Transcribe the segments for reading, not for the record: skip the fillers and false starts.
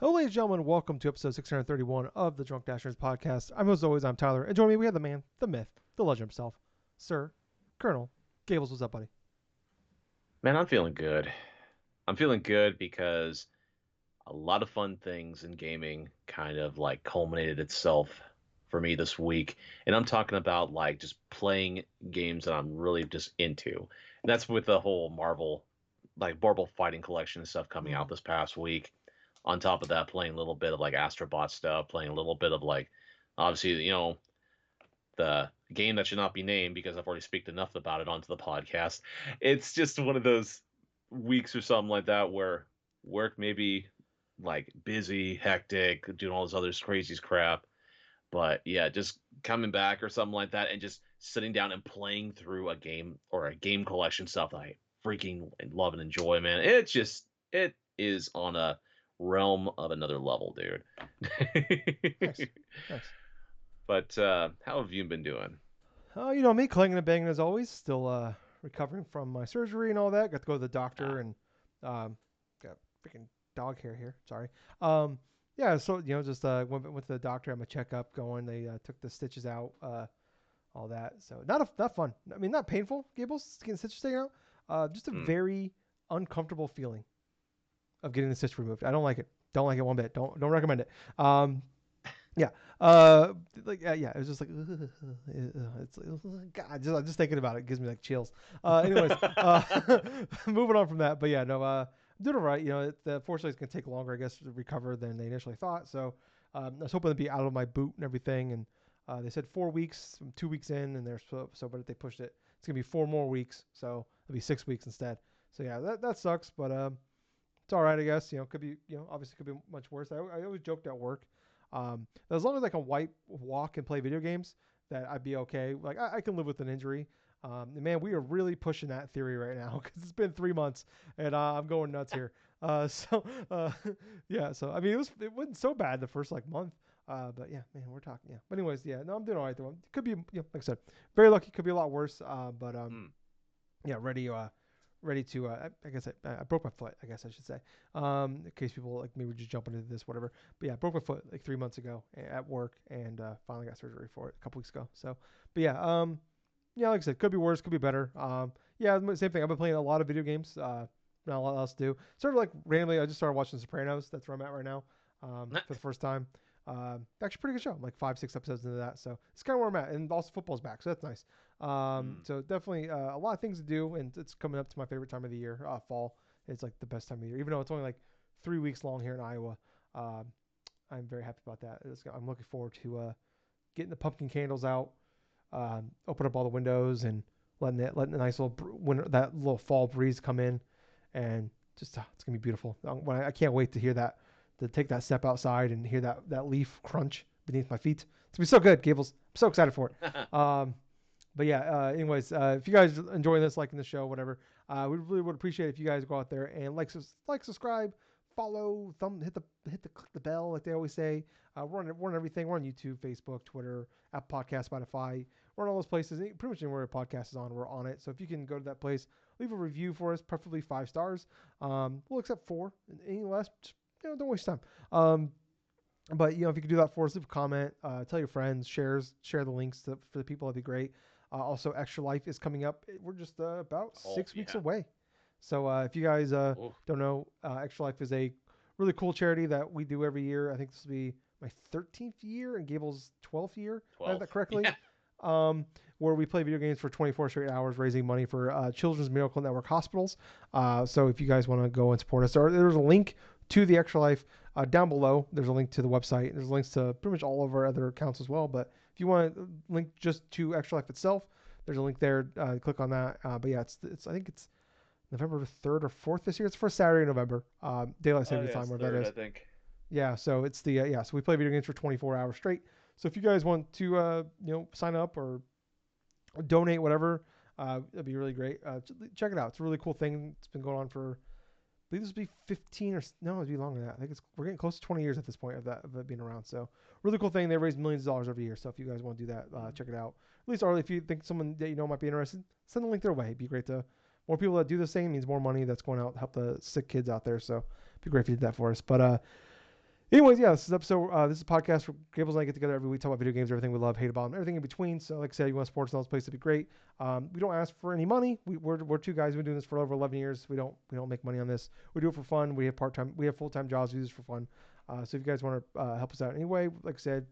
Hello, ladies and gentlemen. Welcome to episode 631 of the DrunkNerds Podcast. As always, I'm Tyler. And joining me, we have the man, the myth, the legend himself, Sir Colonel Gables. What's up, buddy? Man, I'm feeling good. I'm feeling good because a lot of fun things in gaming kind of like culminated itself for me this week. And I'm talking about like just playing games that I'm really just into. And that's with the whole Marvel Fighting Collection and stuff coming out Mm. this past week. On top of that, playing a little bit of like Astro Bot stuff, playing a little bit of like obviously, the game that should not be named because I've already speaked enough about it onto the podcast. It's just one of those weeks or something like that where work may be like busy, hectic, doing all this other crazy crap. But yeah, just coming back or something like that and just sitting down and playing through a game or a game collection stuff that I freaking love and enjoy, man. It is on a realm of another level, dude. Nice. Nice. But how have you been doing? Me, clanging and banging as always. Still recovering from my surgery and all that. Got to go to the doctor Ah, and got freaking dog hair here. Sorry. Um, yeah, so, just went to the doctor, had my checkup going. They took the stitches out, all that. So, not fun. I mean, not painful, Gables, getting stitches taken out. Just a hmm. very uncomfortable feeling of getting the stitch removed. I don't like it. Don't like it one bit. Don't recommend it. Yeah. Yeah. It was just like, it's God. Just thinking about it gives me like chills. Anyways, moving on from that. But yeah, no. I'm doing all right. Fortunately, it's gonna take longer, I guess, to recover than they initially thought. So, I was hoping to be out of my boot and everything, and they said 4 weeks. I'm 2 weeks in, and they're but they pushed it. It's gonna be 4 more weeks, so it'll be 6 weeks instead. So yeah, that sucks, but it's all right, I guess. Could be, obviously could be much worse. I always joked at work, as long as I can walk and play video games, that I'd be okay. Like I can live with an injury. And man, we are really pushing that theory right now because it's been 3 months and I'm going nuts here. So yeah, so I mean, it wasn't so bad the first like month. But yeah, man, we're talking. Yeah, but anyways, yeah, no, I'm doing all right though. It could be, like I said, very lucky. Could be a lot worse. But Hmm. yeah, ready to. I guess I broke my foot. I guess I should say. In case people like me were just jumping into this, whatever. But yeah, I broke my foot like 3 months ago at work, and finally got surgery for it a couple weeks ago. So, but yeah, yeah, like I said, could be worse, could be better. Yeah, same thing. I've been playing a lot of video games. Not a lot else to do. Sort of like randomly, I just started watching Sopranos. That's where I'm at right now. For the first time. Actually, pretty good show. I'm like 5, 6 episodes into that, so it's kind of where I'm at. And also, football's back, so that's nice. Hmm. So definitely a lot of things to do, and it's coming up to my favorite time of the year. Fall is like the best time of the year, even though it's only like 3 weeks long here in Iowa. Um, I'm very happy about that. I'm looking forward to getting the pumpkin candles out, open up all the windows, and letting the nice little that little fall breeze come in, and just it's gonna be beautiful. I can't wait to hear that, to take that step outside and hear that leaf crunch beneath my feet. It's gonna be so good, Gables. I'm so excited for it. But yeah, anyways, if you guys enjoy this, liking the show, whatever, we really would appreciate it if you guys go out there and subscribe, follow, click the bell, like they always say. We're on everything. We're on YouTube, Facebook, Twitter, Apple Podcast, Spotify. We're on all those places. Pretty much anywhere a podcast is on, we're on it. So if you can go to that place, leave a review for us, preferably 5 stars. We'll accept four. Any less, just, don't waste time. But if you could do that for us, leave a comment, tell your friends, share the links for the people. That'd be great. Also, Extra Life is coming up. We're just about Oh 6 weeks yeah. away. So if you guys Oh, don't know, Extra Life is a really cool charity that we do every year. I think this will be my 13th year and Gable's 12th year, if I have that 12. correctly. Yeah. Where we play video games for 24 straight hours, raising money for Children's Miracle Network hospitals. So if you guys want to go and support us, there's a link to the Extra Life down below. There's a link to the website. There's links to pretty much all of our other accounts as well. But if you want to link just to Extra Life itself, there's a link there. Click on that. But yeah, it's I think it's November 3rd or 4th this year. It's for Saturday, November, daylight Oh savings yeah, time, it's where that third, I is. think. Yeah, so it's the so we play video games for 24 hours straight. So if you guys want to sign up or donate, whatever, it'd be really great. Check it out. It's a really cool thing. It's been going on for, I believe this would be 15 or no, it'd be longer than that. I think we're getting close to 20 years at this point of it being around. So really cool thing. They raise millions of dollars every year. So if you guys want to do that, check it out. At least, or if you think someone that might be interested, send a link their way. It'd be great to more people that do the same means more money that's going out to help the sick kids out there. So it'd be great if you did that for us. But Anyways, yeah, this is episode. This is a podcast where Gables and I get together every week, talk about video games, everything we love, hate about them, everything in between. So, like I said, you want to support us in those places, it'd be great. We don't ask for any money. We're two guys who've been doing this for over 11 years. We don't make money on this. We do it for fun. We have full time jobs. We do this for fun. So if you guys want to help us out anyway, like I said,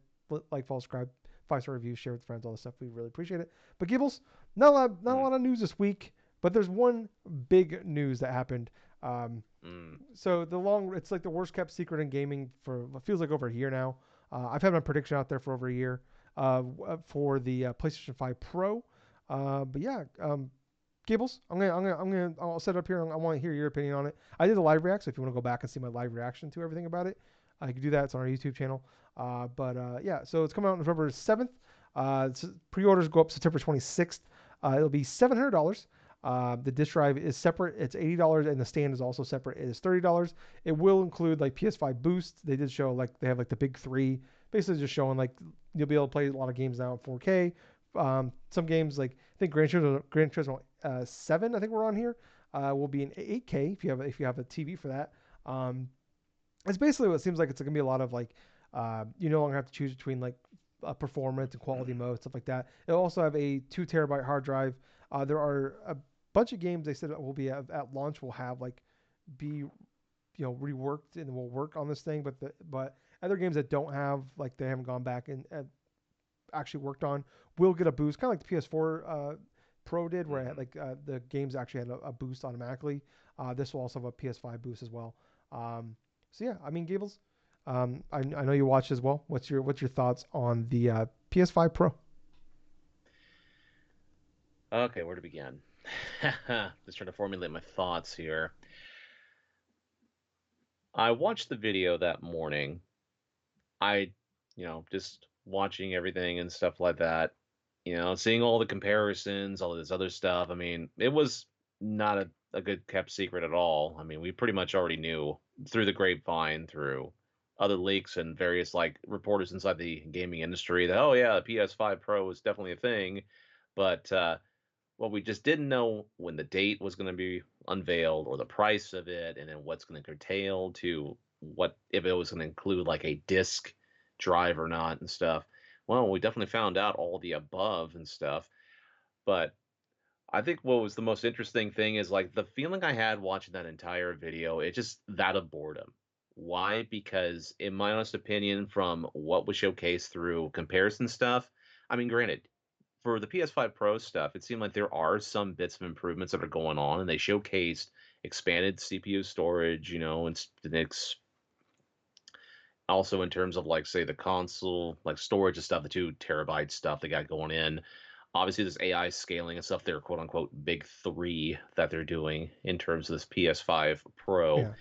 like, follow, subscribe, 5-star review, share with friends, all this stuff. We really appreciate it. But Gables, not a lot of news this week, but there's one big news that happened. Um, so it's like the worst kept secret in gaming for what feels like over a year now. I've had my prediction out there for over a year for the PlayStation 5 Pro. But yeah, Gables, I'll set it up here. I want to hear your opinion on it. I did a live react, so if you want to go back and see my live reaction to everything about it, you can do that. It's on our YouTube channel. Yeah, so it's coming out November 7th. Pre-orders go up September 26th. It'll be $700. The disk drive is separate. It's $80, and the stand is also separate. It is $30. It will include like PS5 Boost. They did show like they have like the big three, basically just showing like you'll be able to play a lot of games now in 4K. Some games like I think Gran Turismo 7, I think we're on here, will be in 8K if you have a TV for that. It's basically what it seems like. It's gonna be a lot of like you no longer have to choose between like performance and quality mode, stuff like that. It'll also have a 2 terabyte hard drive. There are a bunch of games they said will be at launch will have like be reworked and will work on this thing, but other games that don't have like they haven't gone back and actually worked on will get a boost, kind of like the PS4 Pro did, where it had, like the games actually had a boost automatically. This will also have a PS5 boost as well. So yeah, I mean, Gables, I know you watched as well. What's your thoughts on the PS5 Pro? Okay, where to begin? Just trying to formulate my thoughts here. I watched the video that morning. I, just watching everything and stuff like that, seeing all the comparisons, all of this other stuff. I mean, it was not a good kept secret at all. I mean, we pretty much already knew through the grapevine, through other leaks and various like reporters inside the gaming industry that, oh yeah, the PS5 Pro is definitely a thing. But well, we just didn't know when the date was going to be unveiled or the price of it, and then what's going to curtail to what if it was going to include like a disc drive or not and stuff. Well, we definitely found out all the above and stuff. But I think what was the most interesting thing is like the feeling I had watching that entire video, it just that of boredom. Why? Because in my honest opinion, from what was showcased through comparison stuff, I mean, granted, for the PS5 Pro stuff, it seemed like there are some bits of improvements that are going on, and they showcased expanded CPU storage, and also in terms of like say the console, like storage and stuff, the 2 terabyte stuff they got going in. Obviously, this AI scaling and stuff, their quote unquote big three that they're doing in terms of this PS5 Pro. Yeah,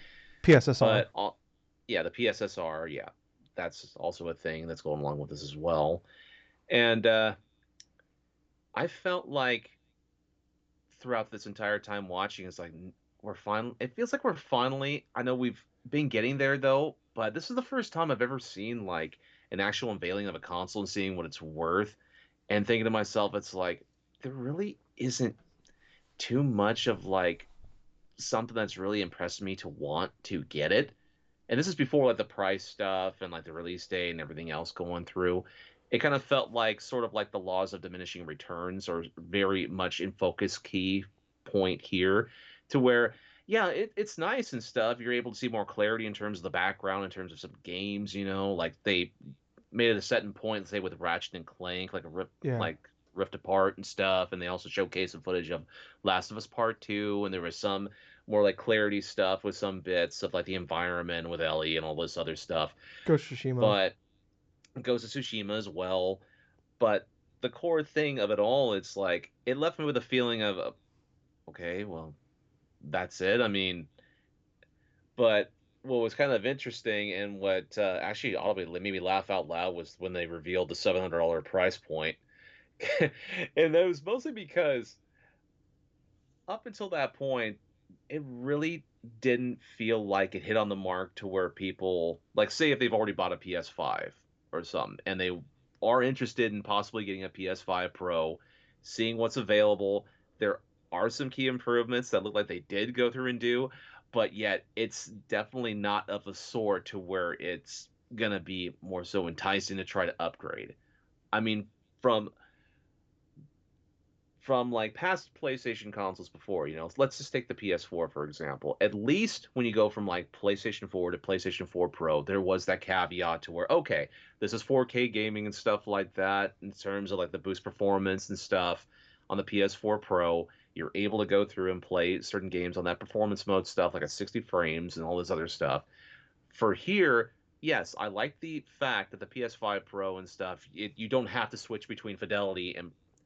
PSSR. But yeah, the PSSR, yeah, that's also a thing that's going along with this as well. And I felt like throughout this entire time watching, it's like we're finally. It feels like we're finally. I know we've been getting there though, but this is the first time I've ever seen like an actual unveiling of a console and seeing what it's worth, and thinking to myself, it's like there really isn't too much of like something that's really impressed me to want to get it. And this is before like the price stuff and like the release date and everything else going through. It kind of felt like sort of like the laws of diminishing returns are very much in focus key point here to where yeah it's nice and stuff, you're able to see more clarity in terms of the background in terms of some games, like they made it a set in point, say with Ratchet and Clank, like Yeah, like Rift Apart and stuff, and they also showcased some footage of Last of Us Part Two, and there was some more like clarity stuff with some bits of like the environment with Ellie and all this other stuff. Ghost of Tsushima. But Ghost of Tsushima as well. But the core thing of it all, it's like it left me with a feeling of okay, well, that's it. I mean, but what was kind of interesting and what actually audibly made me laugh out loud was when they revealed the $700 price point. And that was mostly because up until that point, it really didn't feel like it hit on the mark to where people, like, say, if they've already bought a PS5 or something and they are interested in possibly getting a PS5 Pro, seeing what's available, there are some key improvements that look like they did go through and do. but yet it's definitely not of a sort to where it's gonna be more so enticing to try to upgrade. I mean, from like past PlayStation consoles before, let's just take the PS4 for example. At least when you go from like PlayStation 4 to PlayStation 4 Pro, there was that caveat to where okay, this is 4K gaming and stuff like that in terms of like the boost performance and stuff on the PS4 Pro. You're able to go through and play certain games on that performance mode stuff like at 60 frames and all this other stuff. For here, yes, I like the fact that the PS5 Pro and stuff, you don't have to switch between fidelity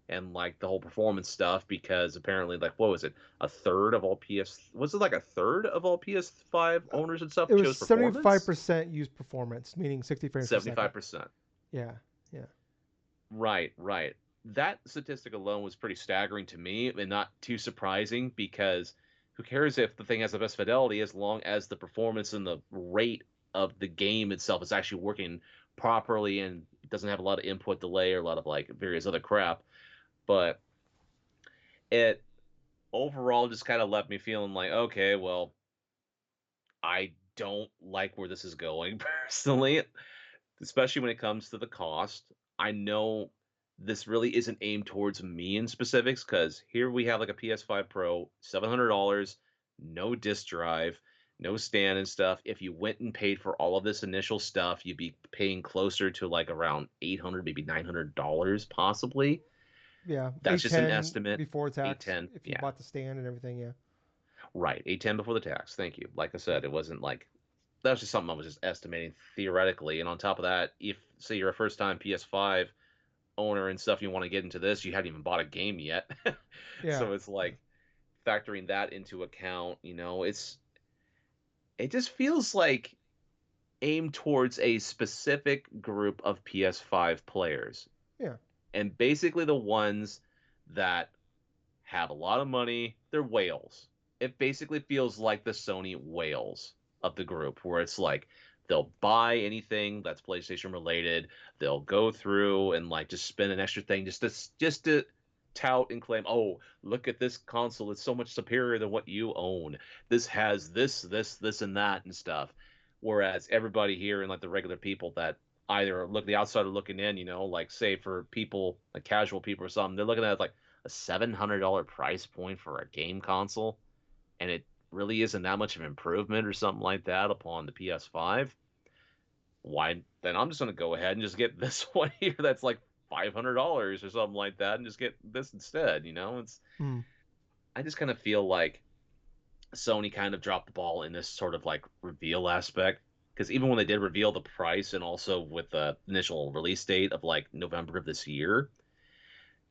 and like the whole performance stuff because apparently like what was it, a third of all PS was it like a third of all PS5 owners and stuff It was chose performance? 75% use performance, meaning 60 frames per second. 75%. Yeah, yeah, Right. That statistic alone was pretty staggering to me and not too surprising because who cares if the thing has the best fidelity as long as the performance and the rate of the game itself is actually working properly and doesn't have a lot of input delay or a lot of like various other crap. But it overall just kind of left me feeling like, okay, well, I don't like where this is going personally, especially when it comes to the cost. I know this really isn't aimed towards me in specifics because here we have like a PS5 Pro, $700, no disk drive, no stand and stuff. If you went and paid for all of this initial stuff, you'd be paying closer to like around 800, maybe $900 possibly. yeah. That's just an 810 estimate. before tax 810, if you yeah. bought the stand and everything. Yeah, Right, 810 before the tax. Thank you. Like I said, it wasn't like that was just something I was just estimating theoretically. And on top of that, if say you're a first time PS5 owner and stuff, you want to get into this, you hadn't even bought a game yet. yeah, So it's like factoring that into account, it just feels like aimed towards a specific group of PS5 players. yeah, And basically the ones that have a lot of money, they're whales. It basically feels like the Sony whales of the group, where it's like they'll buy anything that's PlayStation related, they'll go through and like just spend an extra thing just to tout and claim, oh, look at this console, it's so much superior than what you own. This has this, and that and stuff. Whereas everybody here and like the regular people that either look the outsider looking in, like say for people like casual people or something, they're looking at like a $700 price point for a game console, and it really isn't that much of an improvement or something like that upon the PS5. Why then? I'm just gonna go ahead and just get this one here that's like $500 or something like that, and just get this instead. It's mm, I just kind of feel like Sony kind of dropped the ball in this sort of like reveal aspect because even when they did reveal the price and also with the initial release date of like November of this year,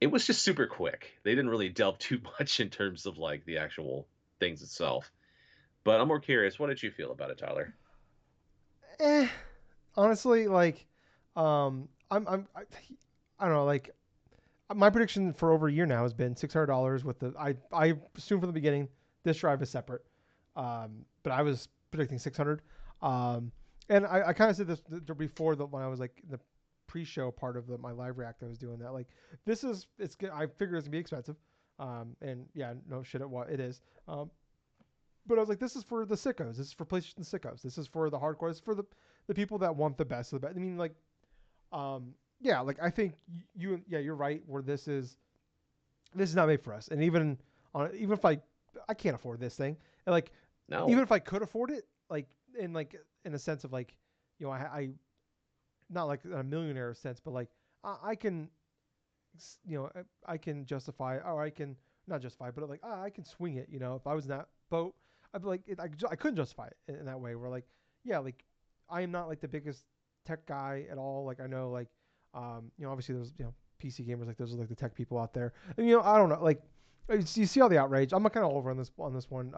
it was just super quick. They didn't really delve too much in terms of like the actual things itself. But I'm more curious, what did you feel about it, Tyler? eh. Honestly, like, I don't know, like my prediction for over a year now has been $600 with the I assume from the beginning this drive is separate, but I was predicting 600, and I kind of said this before when I was like the pre-show part of my live react I was doing that like I figured it's gonna be expensive, and yeah no shit it is, but I was like this is for the sickos, this is for PlayStation sickos, this is for the hardcore, this is for the people that want the best of the best. I mean like yeah, like I think you're right. Where this is not made for us, and even if I can't afford this thing, and like even No. if I could afford it, like in a sense of like, I not like a millionaire sense, but like I can, I can justify, or I can not justify, but like I can swing it. If I was in that boat, I'd be like I couldn't justify it in that way. Where like yeah, like I am not like the biggest tech guy at all. Like I know like obviously there's PC gamers, like those are like the tech people out there. And I don't know, like you see all the outrage. I'm kind of over on this one.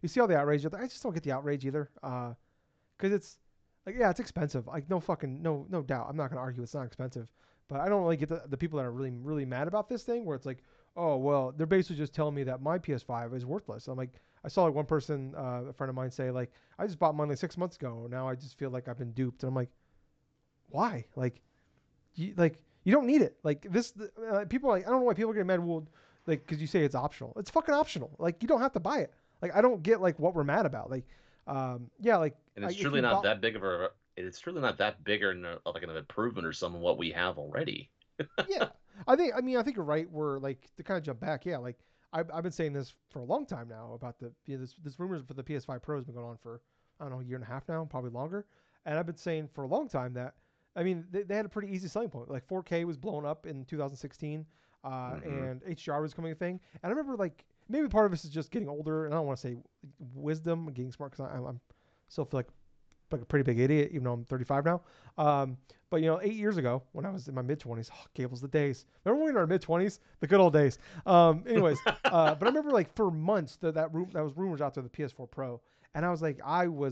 You see all the outrage. I just don't get the outrage either. Because it's like yeah, it's expensive. Like no doubt. I'm not gonna argue it's not expensive. But I don't really get the people that are really really mad about this thing where it's like oh well they're basically just telling me that my PS5 is worthless. I'm like I saw like one person, a friend of mine say like I just bought mine like 6 months ago. Now I just feel like I've been duped. And I'm like why? You don't need it. Like this, people are like I don't know why people get mad. Well, like because you say it's optional. It's fucking optional. Like you don't have to buy it. Like I don't get like what we're mad about. Like, yeah, like And it's if truly you not bought, that big of a. It's truly not that big or like an improvement or some of what we have already. yeah, I think you're right. We're like to kind of jump back. Yeah, like I've been saying this for a long time now about this rumors for the PS5 Pro has been going on for I don't know a year and a half now, probably longer. And I've been saying for a long time that I mean they had a pretty easy selling point. Like 4K was blown up in 2016, Mm-hmm. and HDR was coming a thing. And I remember like maybe part of this is just getting older, and I don't want to say wisdom, getting smart because I'm still feel like a pretty big idiot, even though I'm 35 now. But 8 years ago when I was in my mid 20s, oh, Gables the days. Remember when we were in our mid 20s, the good old days. Anyways, but I remember like for months that was rumors out there the PS4 Pro, and I was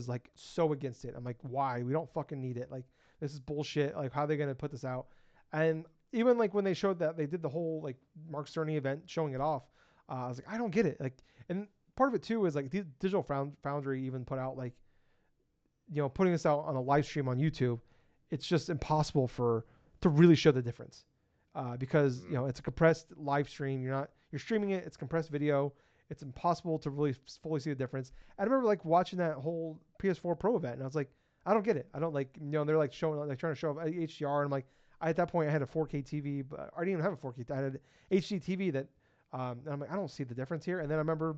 like so against it. I'm like, why? We don't fucking need it. Like this is bullshit. Like how are they gonna put this out? And even like when they showed that they did the whole like Mark Cerny event showing it off, I was like, I don't get it. Like, and part of it too is like Digital Foundry even put out like putting this out on a live stream on YouTube, it's just impossible to really show the difference because Mm. it's a compressed live stream. You're streaming it. It's compressed video. It's impossible to really fully see the difference. I remember like watching that whole PS4 Pro event, and I was like, I don't get it. I don't like they're like showing like trying to show HDR, and I'm like, at that point I had a 4K TV, but I didn't even have a 4K. I had an HD TV that, and I'm like, I don't see the difference here. And then I remember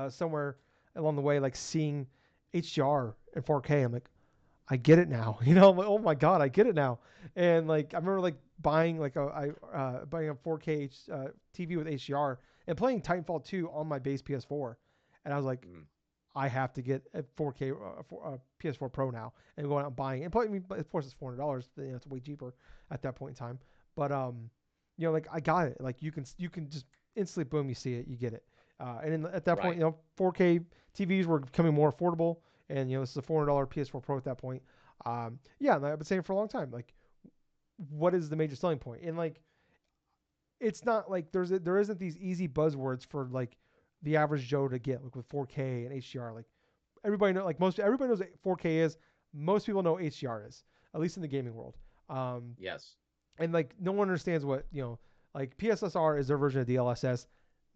somewhere along the way like seeing HDR and 4K. I'm like, I get it now. I'm like, oh my god, I get it now. And like I remember like buying like buying a 4K TV with HDR and playing Titanfall 2 on my base PS4, and I was like, Mm. I have to get a 4K PS4 Pro now, and going out and buying it. And probably, of course, it's $400. It's way cheaper at that point in time. But like I got it. Like you can just instantly boom, you see it, you get it. At that point, Right. 4K TVs were becoming more affordable, and this is a $400 PS4 Pro at that point. Yeah, and I've been saying for a long time, like, what is the major selling point? And like, it's not like there isn't these easy buzzwords for like the average Joe to get like with 4K and HDR. Like everybody knows what 4K is. Most people know what HDR is, at least in the gaming world. Um, Yes. and like no one understands what like PSSR is their version of DLSS.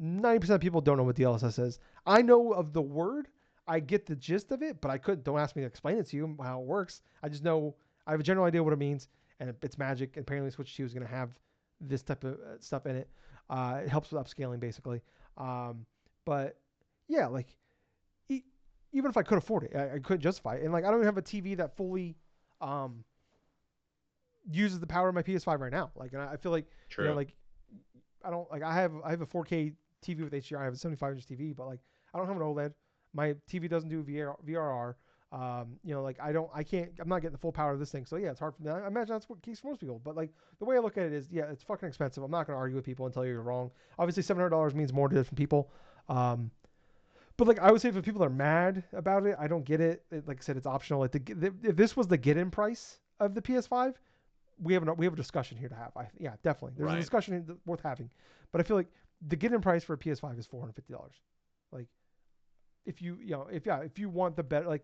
90% of people don't know what DLSS is. I know of the word. I get the gist of it, but don't ask me to explain it to you how it works. I just know I have a general idea what it means, and it's magic. And apparently, Switch 2 is going to have this type of stuff in it. It helps with upscaling basically. But yeah, like e- even if I could afford it, I couldn't justify it. And like I don't even have a TV that fully um, uses the power of my PS5 right now. Like, and I feel like True. like I don't like I have a 4K TV with HDR. I have a 75-inch TV, but like I don't have an OLED. My TV doesn't do VRR. Like I can't. I'm not getting the full power of this thing. So yeah, it's hard for me. I imagine that's what keeps most people. But like the way I look at it is, yeah, it's fucking expensive. I'm not gonna argue with people and tell you you're wrong. Obviously, $700 means more to different people. But like I would say, for people that are mad about it, I don't get it. Like I said, it's optional. Like if this was the get-in price of the PS5, we have a discussion here to have. Yeah, definitely. There's a Right. discussion worth having. But I feel like the get-in price for a PS5 is $450. Like if you want the better, like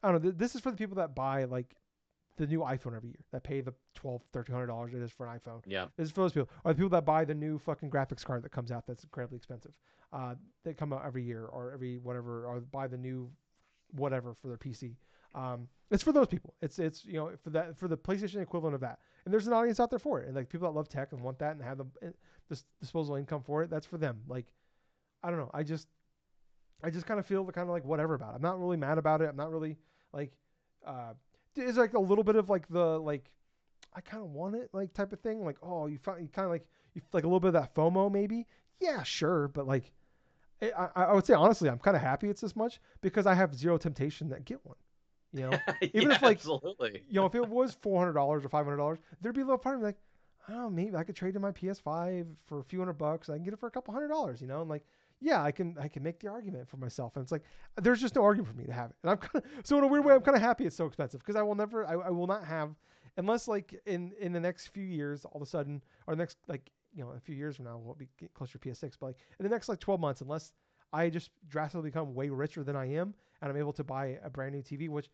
I don't know. This is for the people that buy like the new iPhone every year, that pay the $1,200-$1,300 it is for an iPhone. Yeah. This is for those people, or the people that buy the new fucking graphics card that comes out that's incredibly expensive. That come out every year or every whatever, or buy the new whatever for their PC. It's for those people. It's for the PlayStation equivalent of that. And there's an audience out there for it. And like people that love tech and want that and have the disposable income for it, that's for them. Like I don't know. I just kind of feel the kind of like whatever about it. I'm not really mad about it. I'm not really like it's like a little bit of like the like I kind of want it like type of thing. Like you kind of like you like a little bit of that FOMO maybe. Yeah, sure, but like I would say honestly, I'm kind of happy it's this much because I have zero temptation to get one. You know, even Yeah. if like Absolutely. if it was $400 or $500, there'd be a little part of me like, oh, maybe I could trade in my PS5 for a few $100. I can get it for a couple $100. And like, yeah, I can make the argument for myself. And it's like, there's just no argument for me to have it. And I'm kind of so in a weird way, I'm No. kind of happy it's so expensive because I will not have, unless like in the next few years, all of a sudden, or the next like a few years from now, we'll be get closer to PS6. But like in the next like 12 months, unless I just drastically become way richer than I am, and I'm able to buy a brand new TV, which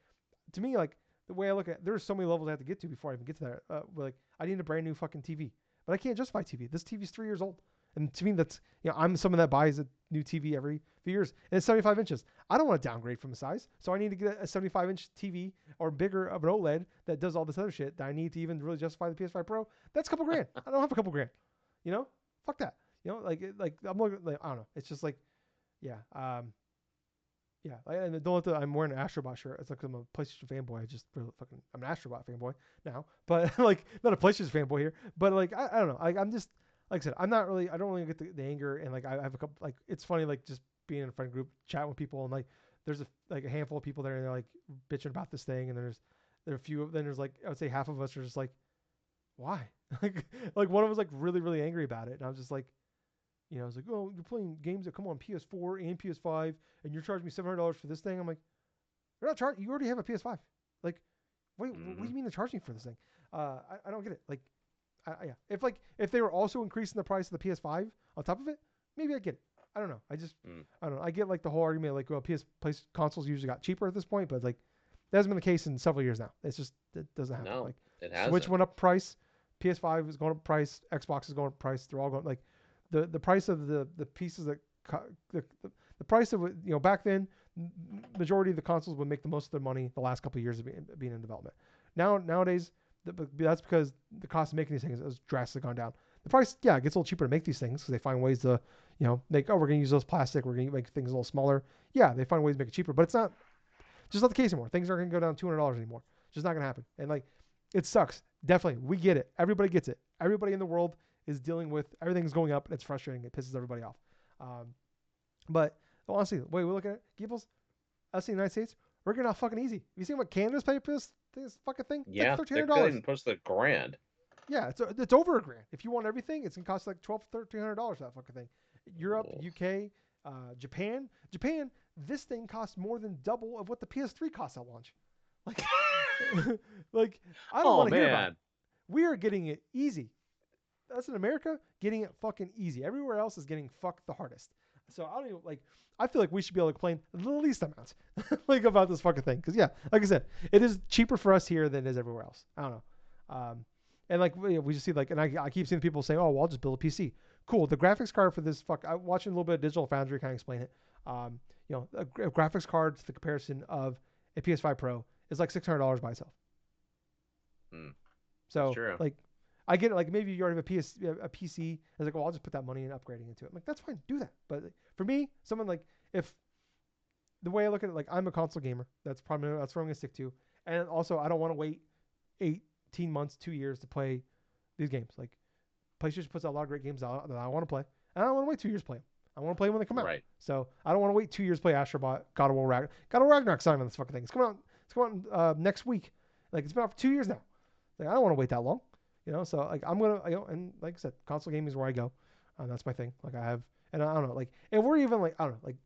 to me, like the way I look at it, there's so many levels I have to get to before I even get to that. Like I need a brand new fucking TV, but I can't just buy TV. This TV's 3 years old, and to me, that's I'm someone that buys a new TV every for years, and it's 75 inches. I don't want to downgrade from the size, so I need to get a 75-inch TV or bigger of an OLED that does all this other shit that I need to even really justify the PS5 Pro. That's a couple grand. I don't have a couple grand. You know, fuck that. You know, like I'm looking, like, I don't know. It's just like, yeah, yeah. And don't let I'm wearing an Astro Bot shirt. It's like I'm a PlayStation fanboy. I'm an Astro Bot fanboy now, but like not a PlayStation fanboy here. But like I don't know. I'm just, like I said, I don't really get the anger, and like I have a couple, like it's funny, like just being in a friend group, chatting with people, and like there's a handful of people there, and they're like bitching about this thing, and there are a few. Then there's like, I would say half of us are just like, why? like one of us like really really angry about it, and I was just like, you know, I was like, oh, you're playing games that come on PS4 and PS5, and you're charging me $700 for this thing. I'm like, you're not charging. You already have a PS5. Like, wait, what do you mean they're charging for this thing? I don't get it. Like, yeah, if they were also increasing the price of the PS5 on top of it, maybe I get it. I don't know. I don't know. I get like the whole argument, like, well, PS consoles usually got cheaper at this point, but like that hasn't been the case in several years now. It's just, it doesn't happen. No, like it hasn't. Switch went up price, PS5 is going up price, Xbox is going up price. They're all going, like, the price of the pieces that the price of, you know, back then majority of the consoles would make the most of their money the last couple of years of being in development. Nowadays that's because the cost of making these things has drastically gone down. The price, yeah, it gets a little cheaper to make these things because they find ways to, you know, make, oh, we're going to use those plastic, we're going to make things a little smaller. Yeah, they find ways to make it cheaper, but it's not the case anymore. Things aren't going to go down $200 anymore. It's just not going to happen. And like, it sucks. Definitely, we get it. Everybody gets it. Everybody in the world is dealing with, everything's going up, and it's frustrating. It pisses everybody off. But honestly, the way we look at it, Gables, us in the United States, we're getting off fucking easy. You see what Canada's paying for this fucking thing? It's yeah, like they're $1,300. even push the grand. Yeah, it's over $1,000. If you want everything, it's gonna cost like $1,200-$1,300 for that fucking thing. Europe, UK, Japan, this thing costs more than double of what the PS3 costs at launch. Like, like I don't want to hear about it. We are getting it easy. Us in America, getting it fucking easy. Everywhere else is getting fucked the hardest. So I don't even, like, I feel like we should be able to complain the least amount like about this fucking thing. Because yeah, like I said, it is cheaper for us here than it is everywhere else. I don't know. And like we just see, like, and I keep seeing people saying, oh, well, I'll just build a PC. Cool. The graphics card for this I'm watching a little bit of Digital Foundry kind of explain it. You know, a graphics card to the comparison of a PS5 Pro is like $600 by itself. So like, I get it. Like, maybe you already have a PC. It's like, well, I'll just put that money in upgrading into it. I'm like, that's fine, do that. But for me, someone like, if the way I look at it, like, I'm a console gamer. That's where I'm gonna stick to. And also, I don't want to wait 18 months, 2 years to play these games. Like, PlayStation puts out a lot of great games out that I want to play, and I don't want to wait 2 years to play them. I want to play them when they come out. Right. So I don't want to wait 2 years to play Astro Bot, God of War Ragnarok's not on this fucking thing. It's coming out next week. Like, it's been out for 2 years now. Like, I don't want to wait that long. You know, so like, I'm gonna, you know, and like I said, console gaming is where I go. That's my thing. Like, I have, and I don't know, like, and we're even like, I don't know, like,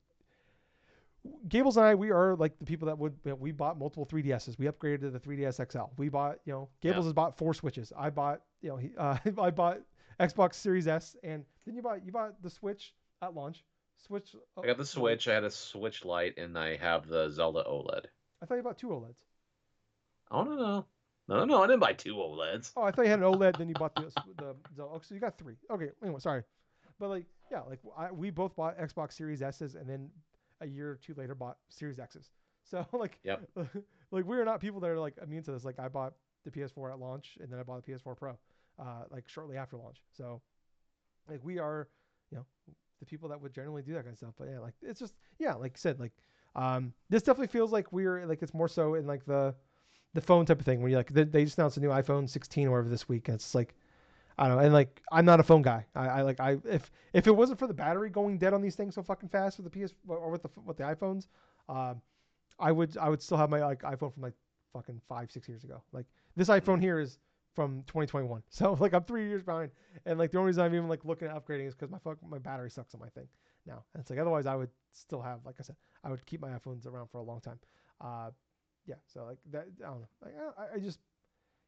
Gables and I, we are like the people that would, you know, we bought multiple 3DSs. We upgraded to the 3DS XL. We bought, you know, Gables has bought 4 Switches. I bought, you know, I bought Xbox Series S, and then you bought the Switch at launch. Switch. I got the Switch. I had a Switch Lite, and I have the Zelda OLED. I thought you bought 2 OLEDs. Oh no. No, I didn't buy 2 OLEDs. Oh, I thought you had an OLED, then you bought the oh, so you got 3. Okay, anyway, sorry. But like, yeah, like we both bought Xbox Series S's, and then a year or 2 later bought Series X's. So like, like, we are not people that are like immune to this. Like, I bought the PS4 at launch, and then I bought the PS4 Pro, like shortly after launch. So like, we are, you know, the people that would generally do that kind of stuff. But yeah, like, it's just, yeah, like I said, like, this definitely feels like we're like, it's more so in like the phone type of thing where you like, they just announced a new iPhone 16 or whatever this week, and it's like, I don't know, and like, I'm not a phone guy. If it wasn't for the battery going dead on these things so fucking fast with the PS or with the iPhones, I would still have my like iPhone from like fucking 5-6 years ago. Like, this iPhone here is from 2021, so like, I'm 3 years behind, and like, the only reason I'm even like looking at upgrading is because my battery sucks on my thing now, and it's like, otherwise I would still have, like I said, I would keep my iPhones around for a long time. Yeah, so like that, I don't know. Like, I just,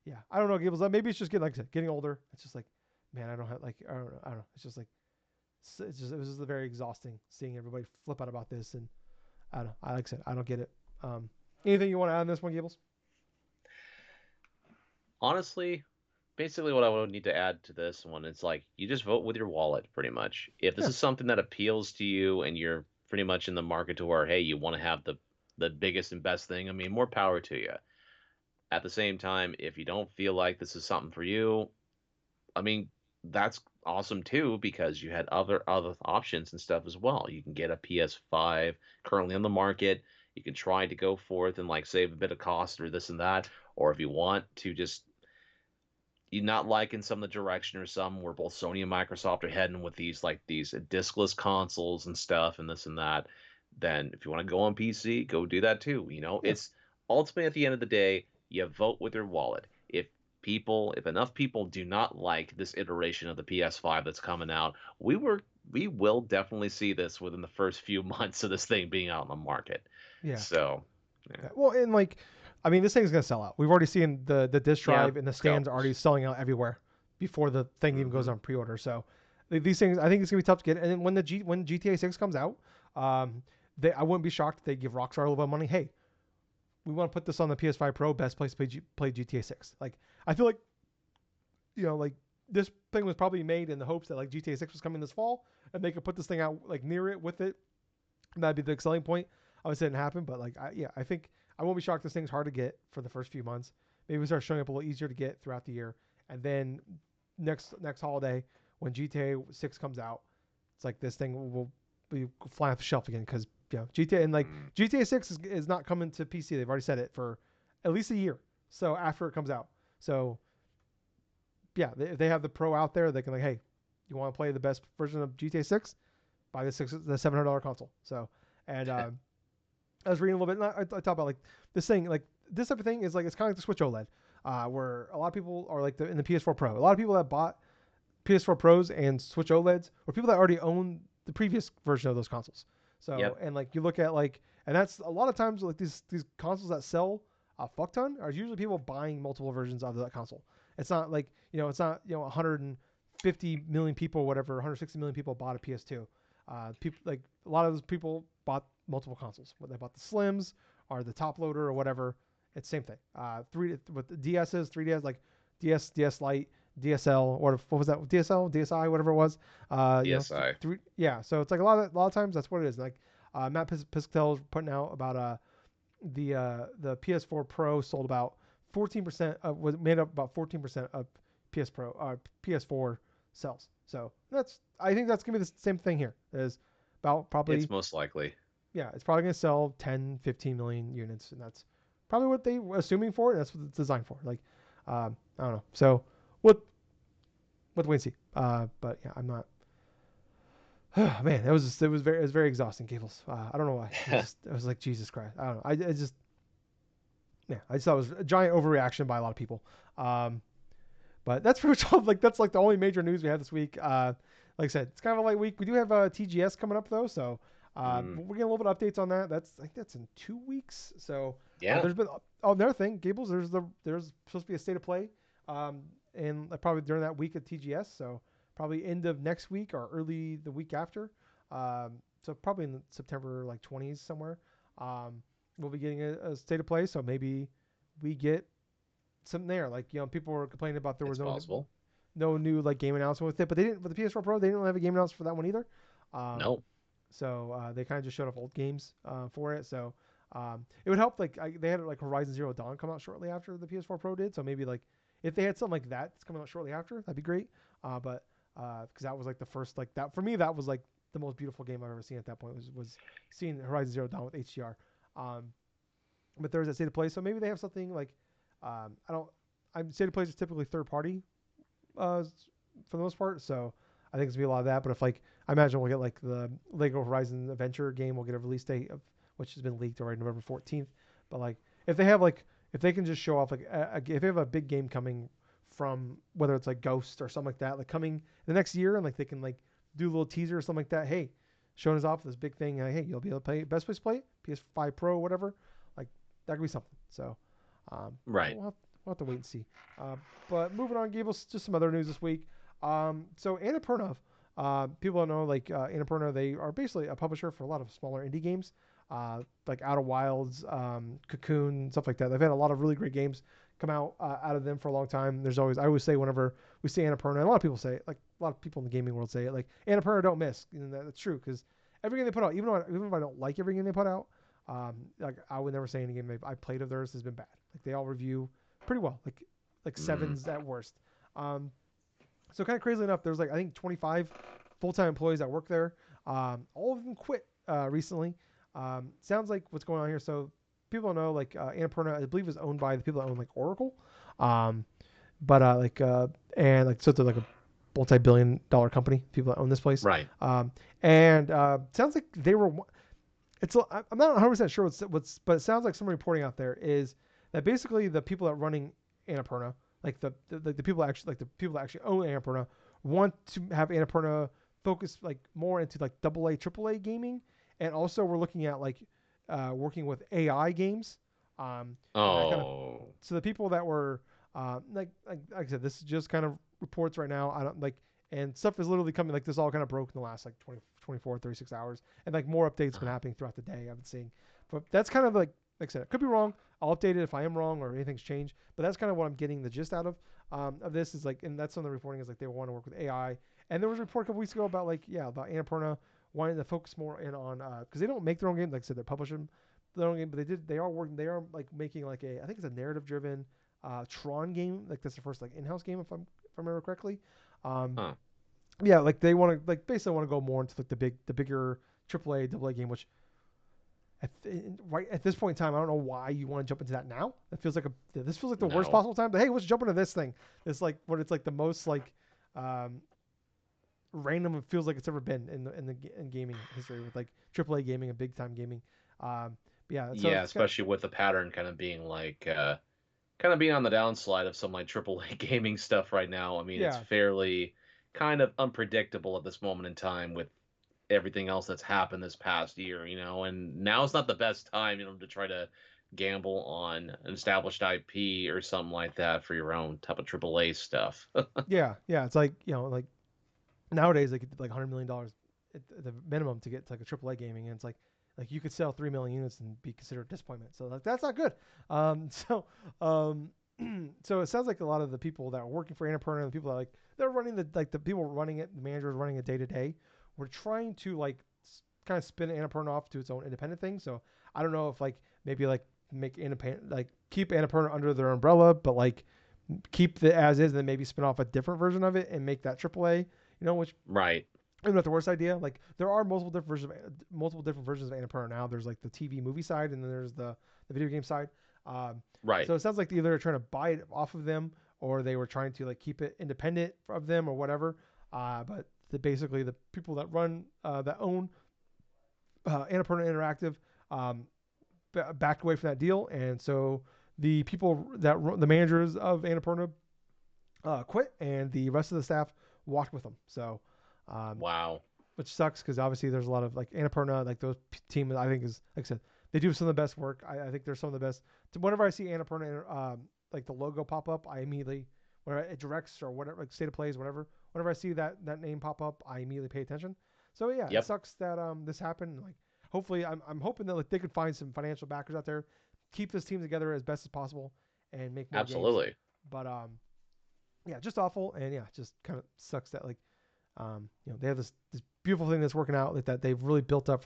yeah, I don't know, Gables. Maybe it's just getting, like I said, getting older. It's just like, man, I don't have, like, I don't know. It's just like, it was just very exhausting seeing everybody flip out about this, and I don't know. Like I said, I don't get it. Anything you want to add on this one, Gables? Honestly, basically what I would need to add to this one, it's like, you just vote with your wallet, pretty much. If this is something that appeals to you and you're pretty much in the market to where, hey, you want to have the biggest and best thing. I mean, more power to you. At the same time, if you don't feel like this is something for you, I mean, that's awesome too because you had other options and stuff as well. You can get a PS5 currently on the market. You can try to go forth and like save a bit of cost or this and that, or if you want to just you not liking some of the direction or some where both Sony and Microsoft are heading with these diskless consoles and stuff and this and that, then if you want to go on PC, go do that too. You know, Yeah, it's ultimately at the end of the day, you vote with your wallet. If enough people do not like this iteration of the PS5 that's coming out, we will definitely see this within the first few months of this thing being out in the market. yeah. So, yeah, Yeah. Well, and like, I mean, this thing's gonna sell out. We've already seen the disc yeah, drive and the let's go. stands already selling out everywhere before the thing even goes Hmm. on pre-order. So these things, I think it's gonna be tough to get. And then when GTA 6 comes out, um, I wouldn't be shocked if they give Rockstar a little bit of money. Hey, we want to put this on the PS5 Pro. Best place to play GTA 6. Like, I feel like like this thing was probably made in the hopes that like GTA 6 was coming this fall, and they could put this thing out like near it with it. And that'd be the selling point. Obviously, it didn't happen, but like, I think I won't be shocked this thing's hard to get for the first few months. Maybe we start showing up a little easier to get throughout the year, and then next holiday when GTA 6 comes out, it's like this thing will be flying off the shelf again because GTA and like Mm. GTA 6 is not coming to PC. They've already said it for at least a year. So after it comes out, so yeah, if they have the Pro out there, they can like, hey, you want to play the best version of GTA 6? Buy the $700 console. So, and I was reading a little bit. And I talk about like this thing, like this type of thing is like it's kind of like the Switch OLED, where a lot of people are like in the PS4 Pro. A lot of people that bought PS4 Pros and Switch OLEDs were people that already own the previous version of those consoles. So, Yep. and like you look at like, and that's a lot of times like these consoles that sell a fuck ton are usually people buying multiple versions of that console. It's not like it's not 150 million people, whatever, 160 million people bought a PS2. People like a lot of those people bought multiple consoles. Whether they bought the Slims or the top loader or whatever, it's the same thing. Three with the DSs, 3DS like DS Lite, DSL, what was that? DSL, DSi, whatever it was. DSi. Three. Yeah. So it's like a lot of times that's what it is. Like Matt Piscatell is putting out about the PS4 Pro sold about 14% of was made up about 14% of PS4 sales. So I think that's gonna be the same thing here. Is about It's probably most likely. it's probably gonna sell 10, 15 million units, and that's probably what they were assuming for it. That's what it's designed for. Like I don't know. So what wait and see. But yeah, I'm not. Man, it was very exhausting, Gables. I don't know why. It was like Jesus Christ. I don't know. I just thought it was a giant overreaction by a lot of people. Um, but that's pretty much all. Like that's like the only major news we have this week. Like I said, it's kind of a light week. We do have TGS coming up though, so Mm. we're getting a little bit of updates on that. I think that's in 2 weeks. So Yeah. there's been another thing, Gables. There's supposed to be a state of play, and probably during that week at TGS. So probably end of next week or early the week after. So probably in September like 20s somewhere. We'll be getting a state of play. So maybe we get something there. Like people were complaining about there It's was possible. no new like game announcement with it, but they didn't with the PS4 Pro. They didn't really have a game announcement for that one either. Um, No. so they kind of just showed off old games for it. So it would help like they had like Horizon Zero Dawn come out shortly after the PS4 Pro did. So maybe like if they had something like that that's coming out shortly after, that'd be great. But because that was like the first like that for me that was like the most beautiful game I've ever seen at that point was seeing Horizon Zero Dawn with HDR. Um, but there's that state of play. So maybe they have something like I don't. I'm state of plays is typically third party uh, for the most part. So I think it's gonna be a lot of that. But if like I imagine we'll get like the Lego Horizon Adventure game, we'll get a release date of which has been leaked already November 14th. But like if they have like if they can just show off like if they have a big game coming from whether it's like Ghost or something like that, like coming the next year, and like they can like do a little teaser or something like that. Hey, showing us off this big thing. Hey, you'll be able to play best place to play it, PS5 Pro, whatever. Like that could be something. So Right. we'll have to wait and see. Uh, but moving on, Gables, just some other news this week. So AnnaPurna, people don't know, like AnnaPurna, they are basically a publisher for a lot of smaller indie games, like Outer Wilds, Cocoon, stuff like that. They've had a lot of really great games come out of them for a long time. I always say whenever we say AnnaPurna, and a lot of people say it, like a lot of people in the gaming world say it, like AnnaPurna don't miss. And that's true because every game they put out, even if I don't like every game they put out, like I would never say any game I played of theirs has been bad. Like they all review pretty well, like Mm. sevens at worst. Um, so kind of crazy enough, there's like I think 25 full-time employees that work there. All of them quit recently. Sounds like what's going on here. So people don't know like Annapurna, I believe, is owned by the people that own like Oracle. Um, but and like so they're like a multi-billion-dollar company. People that own this place. Right. And sounds like they were. I'm not 100% sure but it sounds like some reporting out there is that basically the people that are running Annapurna, like the people that actually own Annapurna, want to have Annapurna focus like more into like AA, AAA gaming, and also we're looking at like working with AI games, and that kind of. Oh. So the people that were like I said, this is just kind of reports right now. I don't like and stuff is literally coming like this all kind of broke in the last like 20, 24, 36 hours, and like more updates been happening throughout the day I've been seeing. But that's kind of like I said, it could be wrong. I'll update it if I am wrong or anything's changed. But that's kind of what I'm getting the gist out of this is like, and that's some of the reporting is like they want to work with AI. And there was a report a couple weeks ago about like about Annapurna wanting to focus more in on because they don't make their own game. Like I said, they're publishing their own game, but they are working. They are like making like I think it's a narrative driven Tron game. Like that's the first like in-house game if I remember correctly. Um, Huh. yeah, like they want to like basically want to go more into like the bigger AAA, AA game, which right at this point in time, I don't know why you want to jump into that now. It feels like this feels like the worst No. possible time. But hey, let's jump into this thing. It's like what it's like the most like um, random it feels like it's ever been in gaming history with like AAA gaming and big time gaming. Yeah, so Yeah, it's got especially with the pattern kind of being like kind of being on the downslide of some like AAA gaming stuff right now. I mean, it's yeah, fairly kind of unpredictable at this moment in time with everything else that's happened this past year, and now's not the best time, to try to gamble on an established IP or something like that for your own type of AAA stuff. yeah. It's like like nowadays they could like $100 million at the minimum to get to like a AAA gaming, and it's like you could sell 3 million units and be considered a disappointment. So like that's not good. So um, so it sounds like a lot of the people that are working for Annapurna, the people that they're running the people running it, the managers running it day to day, we're trying to like kind of spin Annapurna off to its own independent thing. So I don't know if like maybe like make independent like keep Annapurna under their umbrella, but like keep the as is, and then maybe spin off a different version of it and make that AAA. Which Right. is not the worst idea. Like there are multiple different versions of Annapurna now. There's like the TV movie side, and then there's the video game side. Right. So it sounds like either they're trying to buy it off of them, or they were trying to like keep it independent of them, or whatever. But basically the people that run that own Annapurna Interactive um, backed away from that deal, and so the people the managers of Annapurna quit, and the rest of the staff walked with them. So, um, Wow. which sucks because obviously there's a lot of like Annapurna, like those team. I think is like I said, they do some of the best work. I think they're some of the best. Whenever I see Annapurna, like the logo pop up, I immediately whenever it directs or whatever, like State of Plays, whatever. Whenever I see that name pop up, I immediately pay attention. So yeah, it Yep. sucks that this happened. Like hopefully, I'm hoping that like they could find some financial backers out there, keep this team together as best as possible, and make more games. Absolutely. But yeah, just awful, and yeah, just kind of sucks that like they have this beautiful thing that's working out like that they've really built up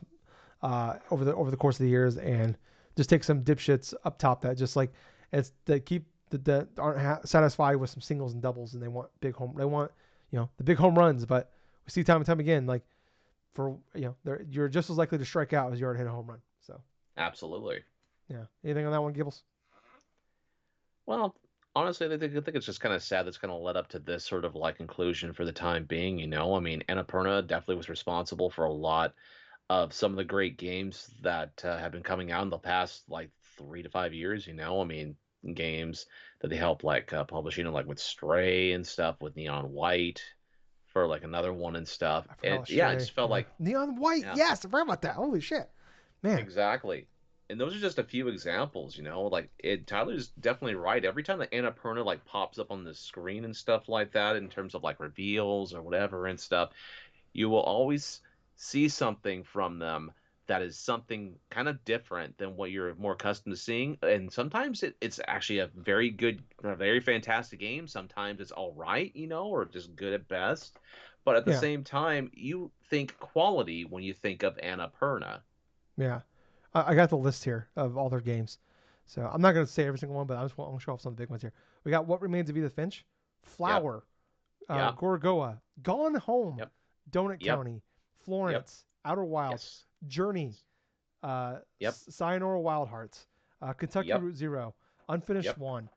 over the course of the years, and just take some dipshits up top that just like it's they keep that aren't satisfied with some singles and doubles, and they want they want the big home runs, but we see time and time again like for you're just as likely to strike out as you are to hit a home run. So Absolutely. yeah, anything on that one, Gables? Well, honestly, I think it's just kind of sad that's kind of led up to this sort of like conclusion for the time being. I mean, Annapurna definitely was responsible for a lot of some of the great games that have been coming out in the past like 3 to 5 years. I mean, games that they helped like publish, like with Stray and stuff, with Neon White for like another one and stuff. I forgot And about yeah, it Stray. just felt Yeah, like, Neon White. yeah, Yes, I forgot about that. Holy shit, man. exactly. And those are just a few examples. Like Tyler's definitely right. Every time that Annapurna like pops up on the screen and stuff like that, in terms of like reveals or whatever and stuff, you will always see something from them that is something kind of different than what you're more accustomed to seeing. And sometimes it's actually a very fantastic game. Sometimes it's all right, or just good at best. But at the Yeah, same time, you think quality when you think of Annapurna. yeah. I got the list here of all their games. So I'm not going to say every single one, but I just want to show off some of the big ones here. We got What Remains of Edith Finch, Yep. Flower, Yeah. Gorgoa, Gone Home, Yep. Donut Yep. County, Yep. Florence, Outer Wilds, Yes. Journey, Yep. Sayonara Wild Hearts, Kentucky Yep. Route Zero, Unfinished Yep. One,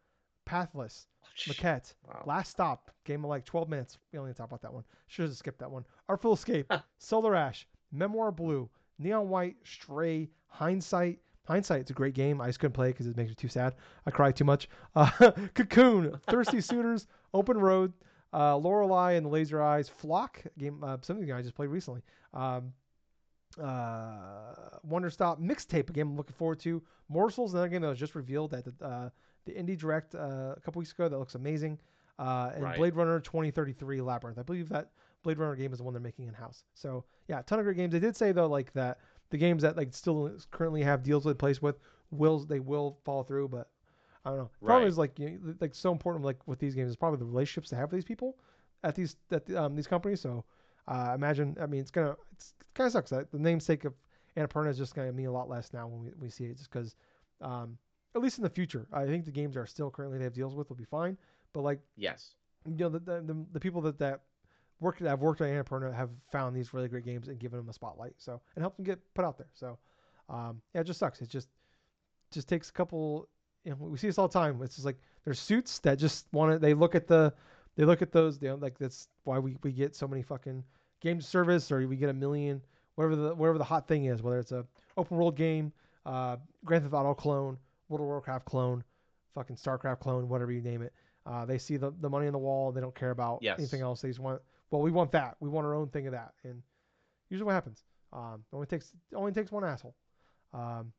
Pathless, Sh- Maquette, Wow. Last Stop, game of like 12 minutes. We only talk about that one. Should have skipped that one. Artful Escape, Solar Ash, Memoir Blue, Neon White, Stray, Hindsight. Hindsight, it's a great game. I just couldn't play it because it makes me too sad. I cry too much. Cocoon, Thirsty Suitors, Open Road, Lorelei and the Laser Eyes, Flock, game, something I just played recently. Wonder Stop, Mixtape, a game I'm looking forward to. Morsels, another game that was just revealed at the Indie Direct a couple weeks ago that looks amazing. And Right. Blade Runner 2033 Labyrinth. I believe that Blade Runner game is the one they're making in house. So yeah, a ton of great games. They did say though like that the games that like still currently have deals in place with will follow through, but I don't know. The problem Right. is like like so important like with these games is probably the relationships they have with these people at these companies. So imagine, I mean, it's kind of sucks that the namesake of Annapurna is just going to mean a lot less now when we see it, just because, at least in the future, I think the games are still currently they have deals with will be fine. But like, Yes. the people that have worked on Annapurna have found these really great games and given them a spotlight. So and helped them get put out there. So yeah, it just sucks. It just takes a couple. We see this all the time. It's just like there's suits that just want to. They look at those. Like that's why we get so many fucking game service, or we get a million whatever the hot thing is, whether it's a open world game, Grand Theft Auto clone, World of Warcraft clone, fucking StarCraft clone, whatever you name it. They see the money on the wall. They don't care about anything Yes. else. They just want, well, we want that. We want our own thing of that. And usually what happens, only takes one asshole. Um,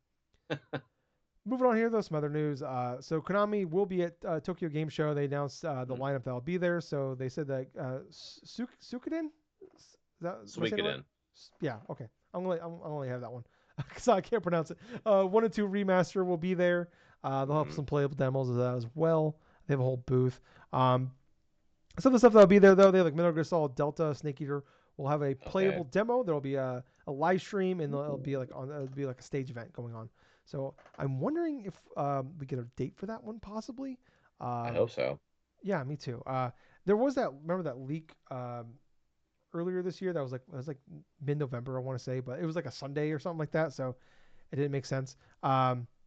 Moving on here, though, some other news. So Konami will be at Tokyo Game Show. They announced the Mm-hmm. lineup that'll be there. So they said that Suikoden, is that, am I saying it right? Suikoden. Yeah, okay. I'm only have that one because I can't pronounce it. 1 and 2 remaster will be there. They'll have Mm-hmm. some playable demos of that as well. They have a whole booth. Some of the stuff that'll be there though, they have like Metal Gear Solid Delta, Snake Eater will have a playable Okay. demo. There'll be a live stream and it'll be like a stage event going on. So I'm wondering if we get a date for that one possibly. I Um, hope so. yeah, me too. There was that, remember that leak earlier this year that was like mid-November I want to say, but it was like a Sunday or something like that, so it didn't make sense.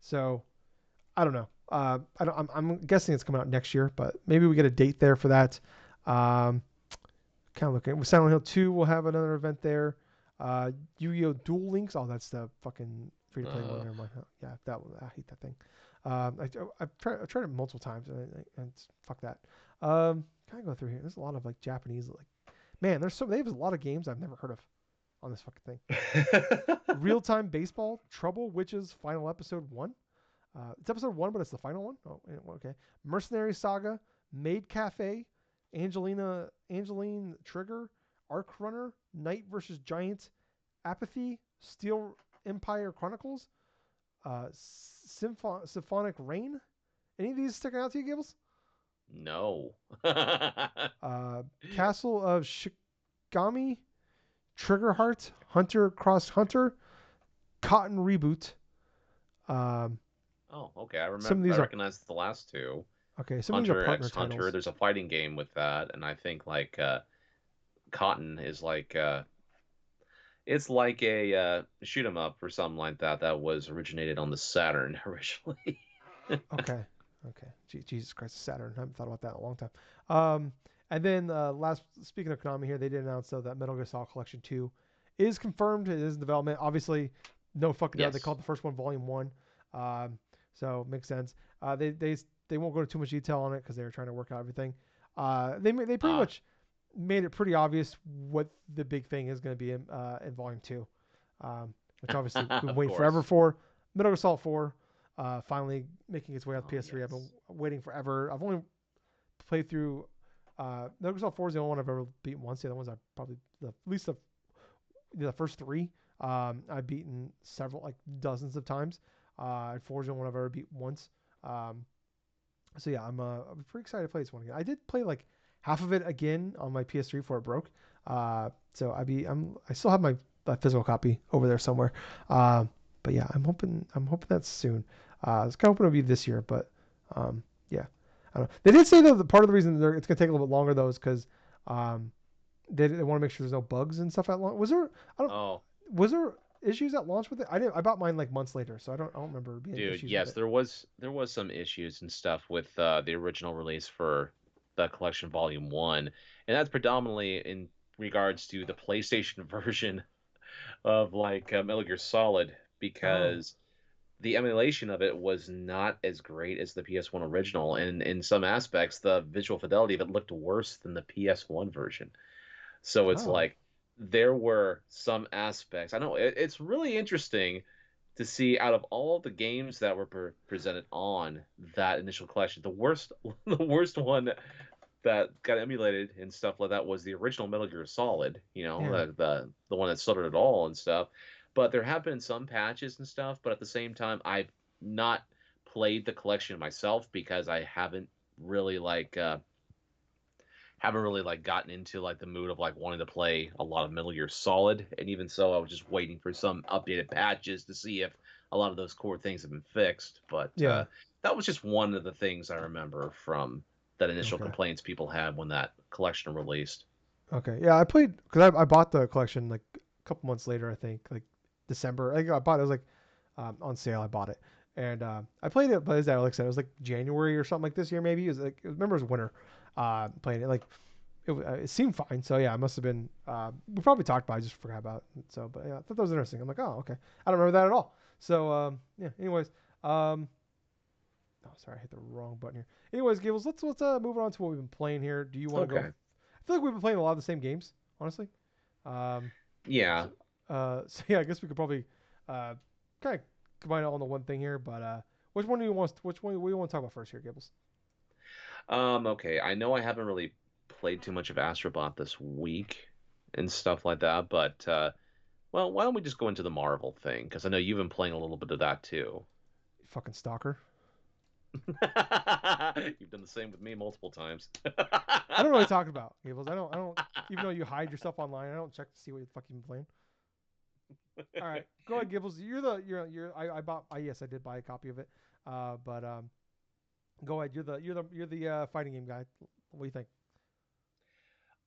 So I don't know. I'm guessing it's coming out next year, but maybe we get a date there for that. Um, Kind of looking. Silent Hill 2 will have another event there. Yu-Gi-Oh! Duel Links. Oh, that's the fucking free-to-play one. Uh, Never mind. Yeah, that one. I hate that thing. I've tried it multiple times and fuck that. Can I go through here? There's a lot of like Japanese like, man. They have a lot of games I've never heard of on this fucking thing. Real-time baseball, Trouble Witches, final episode 1. It's episode 1, but it's the final one. Oh, okay. Mercenary Saga, Maid Cafe, Angeline Trigger, Arc Runner, Knight versus Giant, Apathy, Steel Empire Chronicles, Symphonic Rain. Any of these sticking out to you, Gables? no. Castle of Shikami, Triggerheart, Hunter Cross Hunter, Cotton Reboot. Um, Oh, okay. I some of remember. I these are recognize the last two. okay. Some of these are Hunter partner X Hunter. titles. There's a fighting game with that, and I think like Cotton is like it's like a shoot 'em up or something like that. That was originated on the Saturn originally. Okay. Okay. Jesus Christ, Saturn. I haven't thought about that in a long time. Um, and then last, speaking of Konami here, they did announce though that Metal Gear Solid Collection 2 is confirmed. It is in development. Obviously, no fucking doubt. They Yes. called the first one Volume 1. So makes sense. They won't go into too much detail on it because they were trying to work out everything. They pretty Ah, much made it pretty obvious what the big thing is going to be in Volume 2. Which obviously we've been of waiting forever course. for. Metal Gear Solid 4 finally making its way out to Oh PS3. I've been yes. waiting forever. I've only played through Metal Gear Solid 4 is the only one I've ever beaten once. The other ones I probably at least the first three I've beaten several like dozens of times. 4 is the only one I've ever beat once. Um, I'm pretty excited to play this one again. I did play like half of it again on my PS3 before it broke. So I still have my physical copy over there somewhere. But yeah, I'm hoping that's soon. I was kind of hoping it'll be this year, but yeah, I don't know. They did say though that part of the reason it's gonna take a little bit longer though is because um, they want to make sure there's no bugs and stuff at launch. I don't Oh, was there issues at launch with it? I bought mine like months later, so I don't remember being dude, issues with yes, it. there was some issues and stuff with the original release for the collection volume 1, and that's predominantly in regards to the PlayStation version of like Metal Gear Solid, Oh, because the emulation of it was not as great as the PS1 original, and in some aspects the visual fidelity of it looked worse than the PS1 version. So it's oh, like there were some aspects. I know it's really interesting to see out of all the games that were presented on that initial collection, the worst the worst one that got emulated and stuff like that was the original Metal Gear Solid, yeah, the one that started it all and stuff. But there have been some patches and stuff, but at the same time I've not played the collection myself because I really like haven't really like gotten into like the mood of like wanting to play a lot of Metal Gear Solid, and even so, I was just waiting for some updated patches to see if a lot of those core things have been fixed. But yeah. that was just one of the things I remember from that initial Okay, complaints people had when that collection released. okay. Yeah, I played because I bought the collection like a couple months later. I think like December. I think I bought it. It was like on sale. I bought it, and I played it. But as Alex said, it was like January or something like this year. Maybe it was like I remember it was winter. Playing it like it seemed fine. So yeah, it must have been. We probably talked about it. I just forgot about it. So, but yeah, I thought that was interesting. I'm like, oh, okay. I don't remember that at all. So yeah. Anyways, oh, sorry, I hit the wrong button here. Anyways, Gables, let's move on to what we've been playing here. Do you want to go? Okay. I feel like we've been playing a lot of the same games, honestly. Um, Yeah. so, so yeah, I guess we could probably uh, kind of combine it all into one thing here. But which one do you want? Which one do you want to talk about first here, Gables? Okay. I know I haven't really played too much of Astro Bot this week and stuff like that, but well, why don't we just go into the Marvel thing? Because I know you've been playing a little bit of that too. You fucking stalker. You've done the same with me multiple times. I don't know what you're talking about, Gables. I don't. Even though you hide yourself online, I don't check to see what you fucking been playing. All right, go ahead, Gables. I bought. Yes, I did buy a copy of it. But go ahead. You're the fighting game guy. What do you think?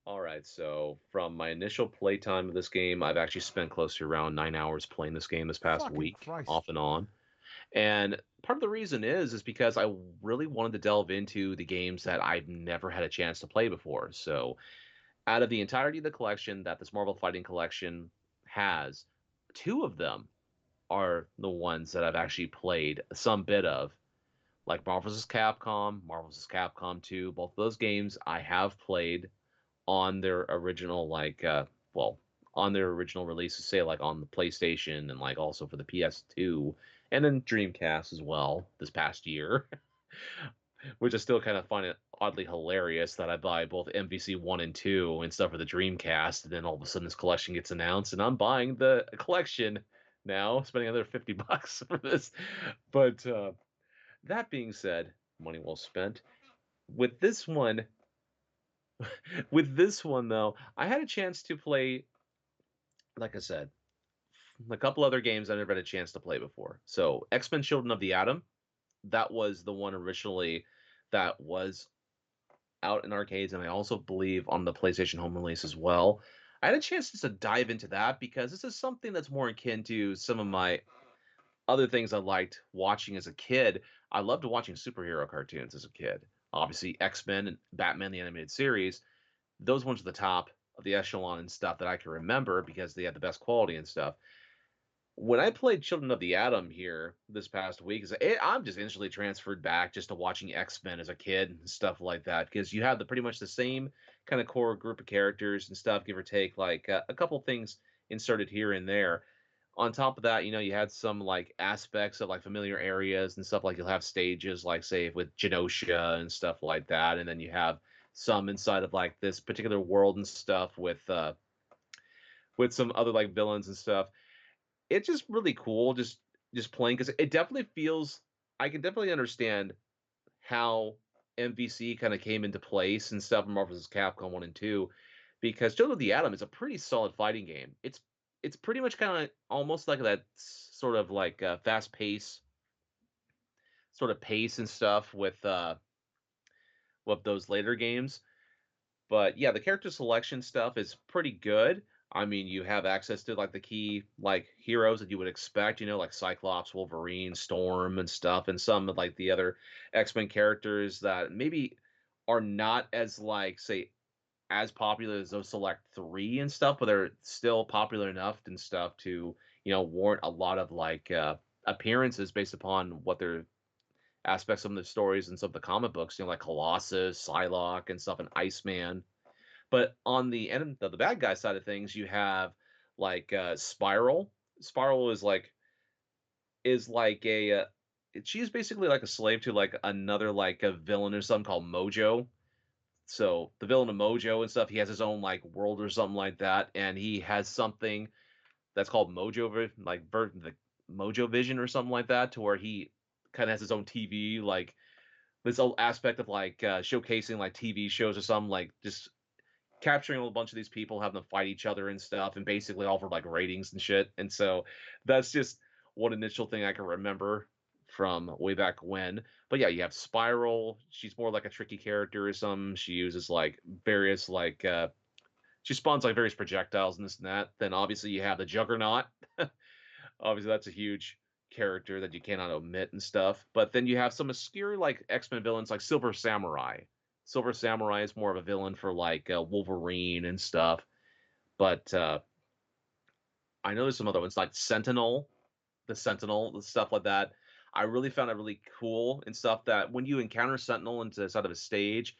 All right, so from my initial playtime of this game, I've actually spent close to around 9 hours playing this game this past Fucking week, Christ. off and on. And part of the reason is because I really wanted to delve into the games that I've never had a chance to play before. So out of the entirety of the collection that this Marvel Fighting Collection has, two of them are the ones that I've actually played some bit of, like Marvel vs. Capcom, Marvel vs. Capcom 2. Both of those games I have played on their original, like, well, on their original releases, say, like on the PlayStation and like also for the PS2 and then Dreamcast as well this past year. Which I still kind of find it oddly hilarious that I buy both MVC 1 and 2 and stuff for the Dreamcast, and then all of a sudden this collection gets announced, and I'm buying the collection now, spending another $50 for this. But that being said, money well spent. With this one, with this one though, I had a chance to play, like I said, a couple other games I never had a chance to play before. So X-Men Children of the Atom, that was the one originally that was out in arcades, and I also believe on the PlayStation Home release as well. I had a chance just to dive into that because this is something that's more akin to some of my other things I liked watching as a kid. I loved watching superhero cartoons as a kid. Obviously, X Men and Batman the Animated Series, those ones are the top of the echelon and stuff that I can remember because they had the best quality and stuff. When I played Children of the Atom here this past week, I'm just instantly transferred back just to watching X Men as a kid and stuff like that because you have the pretty much the same kind of core group of characters and stuff, give or take, like a couple things inserted here and there. On top of that, you had some like aspects of like familiar areas and stuff, like you'll have stages, like say with Genosha and stuff like that, and then you have some inside of like this particular world and stuff with some other like villains and stuff. It's just really cool just playing because it definitely feels, I can definitely understand how MVC kind of came into place and stuff in Marvel vs. Capcom 1 and 2 because Children of the Atom is a pretty solid fighting game. It's pretty much kind of almost like that sort of like fast pace sort of pace and stuff with those later games. But yeah, the character selection stuff is pretty good. I mean, you have access to like the key like heroes that you would expect, like Cyclops, Wolverine, Storm, and stuff, and some of like the other X-Men characters that maybe are not as like say as popular as those select three and stuff, but they're still popular enough and stuff to warrant a lot of like appearances based upon what their aspects of the stories and some of the comic books, like Colossus, Psylocke, and stuff, and Iceman. But on the end of the bad guy side of things, you have like Spiral. Spiral is like a she's basically like a slave to like another like a villain or something called Mojo. So the villain of Mojo and stuff, he has his own like world or something like that, and he has something that's called the Mojo Vision or something like that, to where he kind of has his own TV, like this whole aspect of like showcasing like TV shows or something, like just capturing a bunch of these people, having them fight each other and stuff, and basically all for like ratings and shit. And so that's just one initial thing I can remember from way back when. But yeah, you have Spiral. She's more like a tricky character or something. She uses like various like she spawns like various projectiles and this and that. Then obviously you have the Juggernaut. Obviously that's a huge character that you cannot omit and stuff. But then you have some obscure like X-Men villains like Silver Samurai. Silver Samurai is more of a villain for like Wolverine and stuff. But I know there's some other ones like Sentinel, the Sentinel, the stuff like that. I really found it really cool and stuff that when you encounter Sentinel inside of a stage,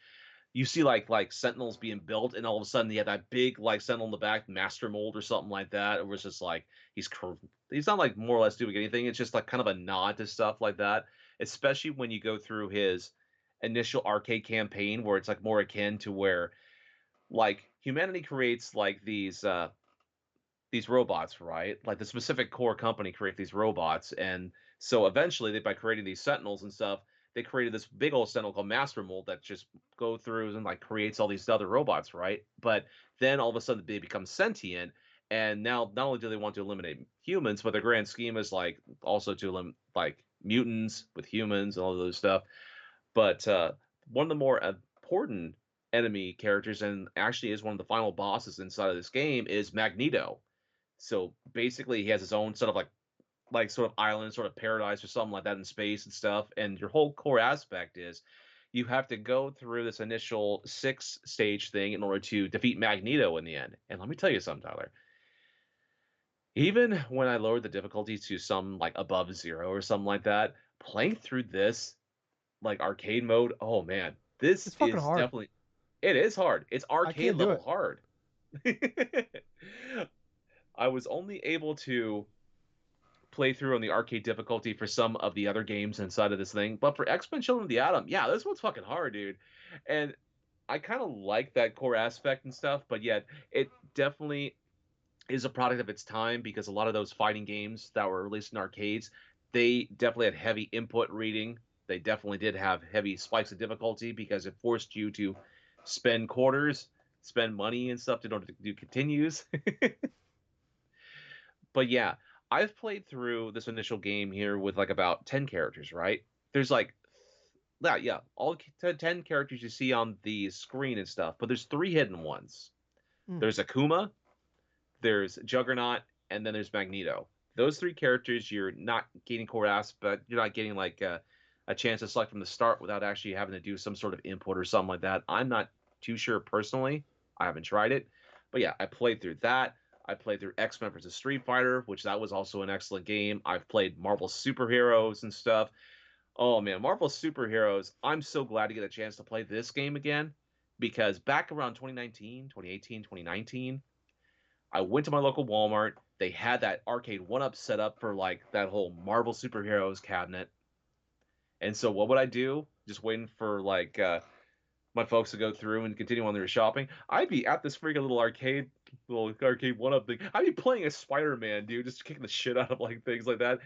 you see like Sentinels being built, and all of a sudden you have that big like Sentinel in the back, Master Mold or something like that. It was just like he's not like more or less doing anything. It's just like kind of a nod to stuff like that, especially when you go through his initial arcade campaign, where it's like more akin to where like humanity creates like these robots, right? Like the specific core company create these robots, and so eventually, by creating these Sentinels and stuff, they created this big old Sentinel called Master Mold that just go through and like creates all these other robots, right? But then all of a sudden they become sentient, and now not only do they want to eliminate humans, but their grand scheme is like also to eliminate like mutants with humans and all of those stuff. But one of the more important enemy characters, and actually is one of the final bosses inside of this game, is Magneto. So basically, he has his own sort of like sort of island, sort of paradise or something like that in space and stuff. And your whole core aspect is you have to go through this initial 6-stage thing in order to defeat Magneto in the end. And let me tell you something, Tyler. Even when I lowered the difficulty to some like above 0 or something like that, playing through this like arcade mode, oh man, this It's fucking is hard. definitely it is hard. It's I arcade can't do level it. hard. I was only able to play through on the arcade difficulty for some of the other games inside of this thing. But for X-Men Children of the Atom, yeah, this one's fucking hard, dude. And I kind of like that core aspect and stuff, but yet it definitely is a product of its time, because a lot of those fighting games that were released in arcades, they definitely had heavy input reading. They definitely did have heavy spikes of difficulty because it forced you to spend quarters, spend money and stuff in order to do continues. But yeah, I've played through this initial game here with like about 10 characters, right? There's like yeah, all 10 characters you see on the screen and stuff, but there's three hidden ones. Mm. There's Akuma, there's Juggernaut, and then there's Magneto. Those three characters you're not gaining core aspect, you're not getting like a chance to select from the start without actually having to do some sort of input or something like that. I'm not too sure personally. I haven't tried it. But yeah, I played through that. I played through X-Men vs. Street Fighter, which that was also an excellent game. I've played Marvel Superheroes and stuff. Oh man, Marvel Superheroes. I'm so glad to get a chance to play this game again, because back around 2019, 2018, 2019, I went to my local Walmart. They had that arcade one-up set up for like that whole Marvel Superheroes cabinet. And so what would I do? Just waiting for like my folks to go through and continue on their shopping. I'd be at this freaking little arcade one-up thing. I'd be playing as Spider-Man, dude, just kicking the shit out of like things like that.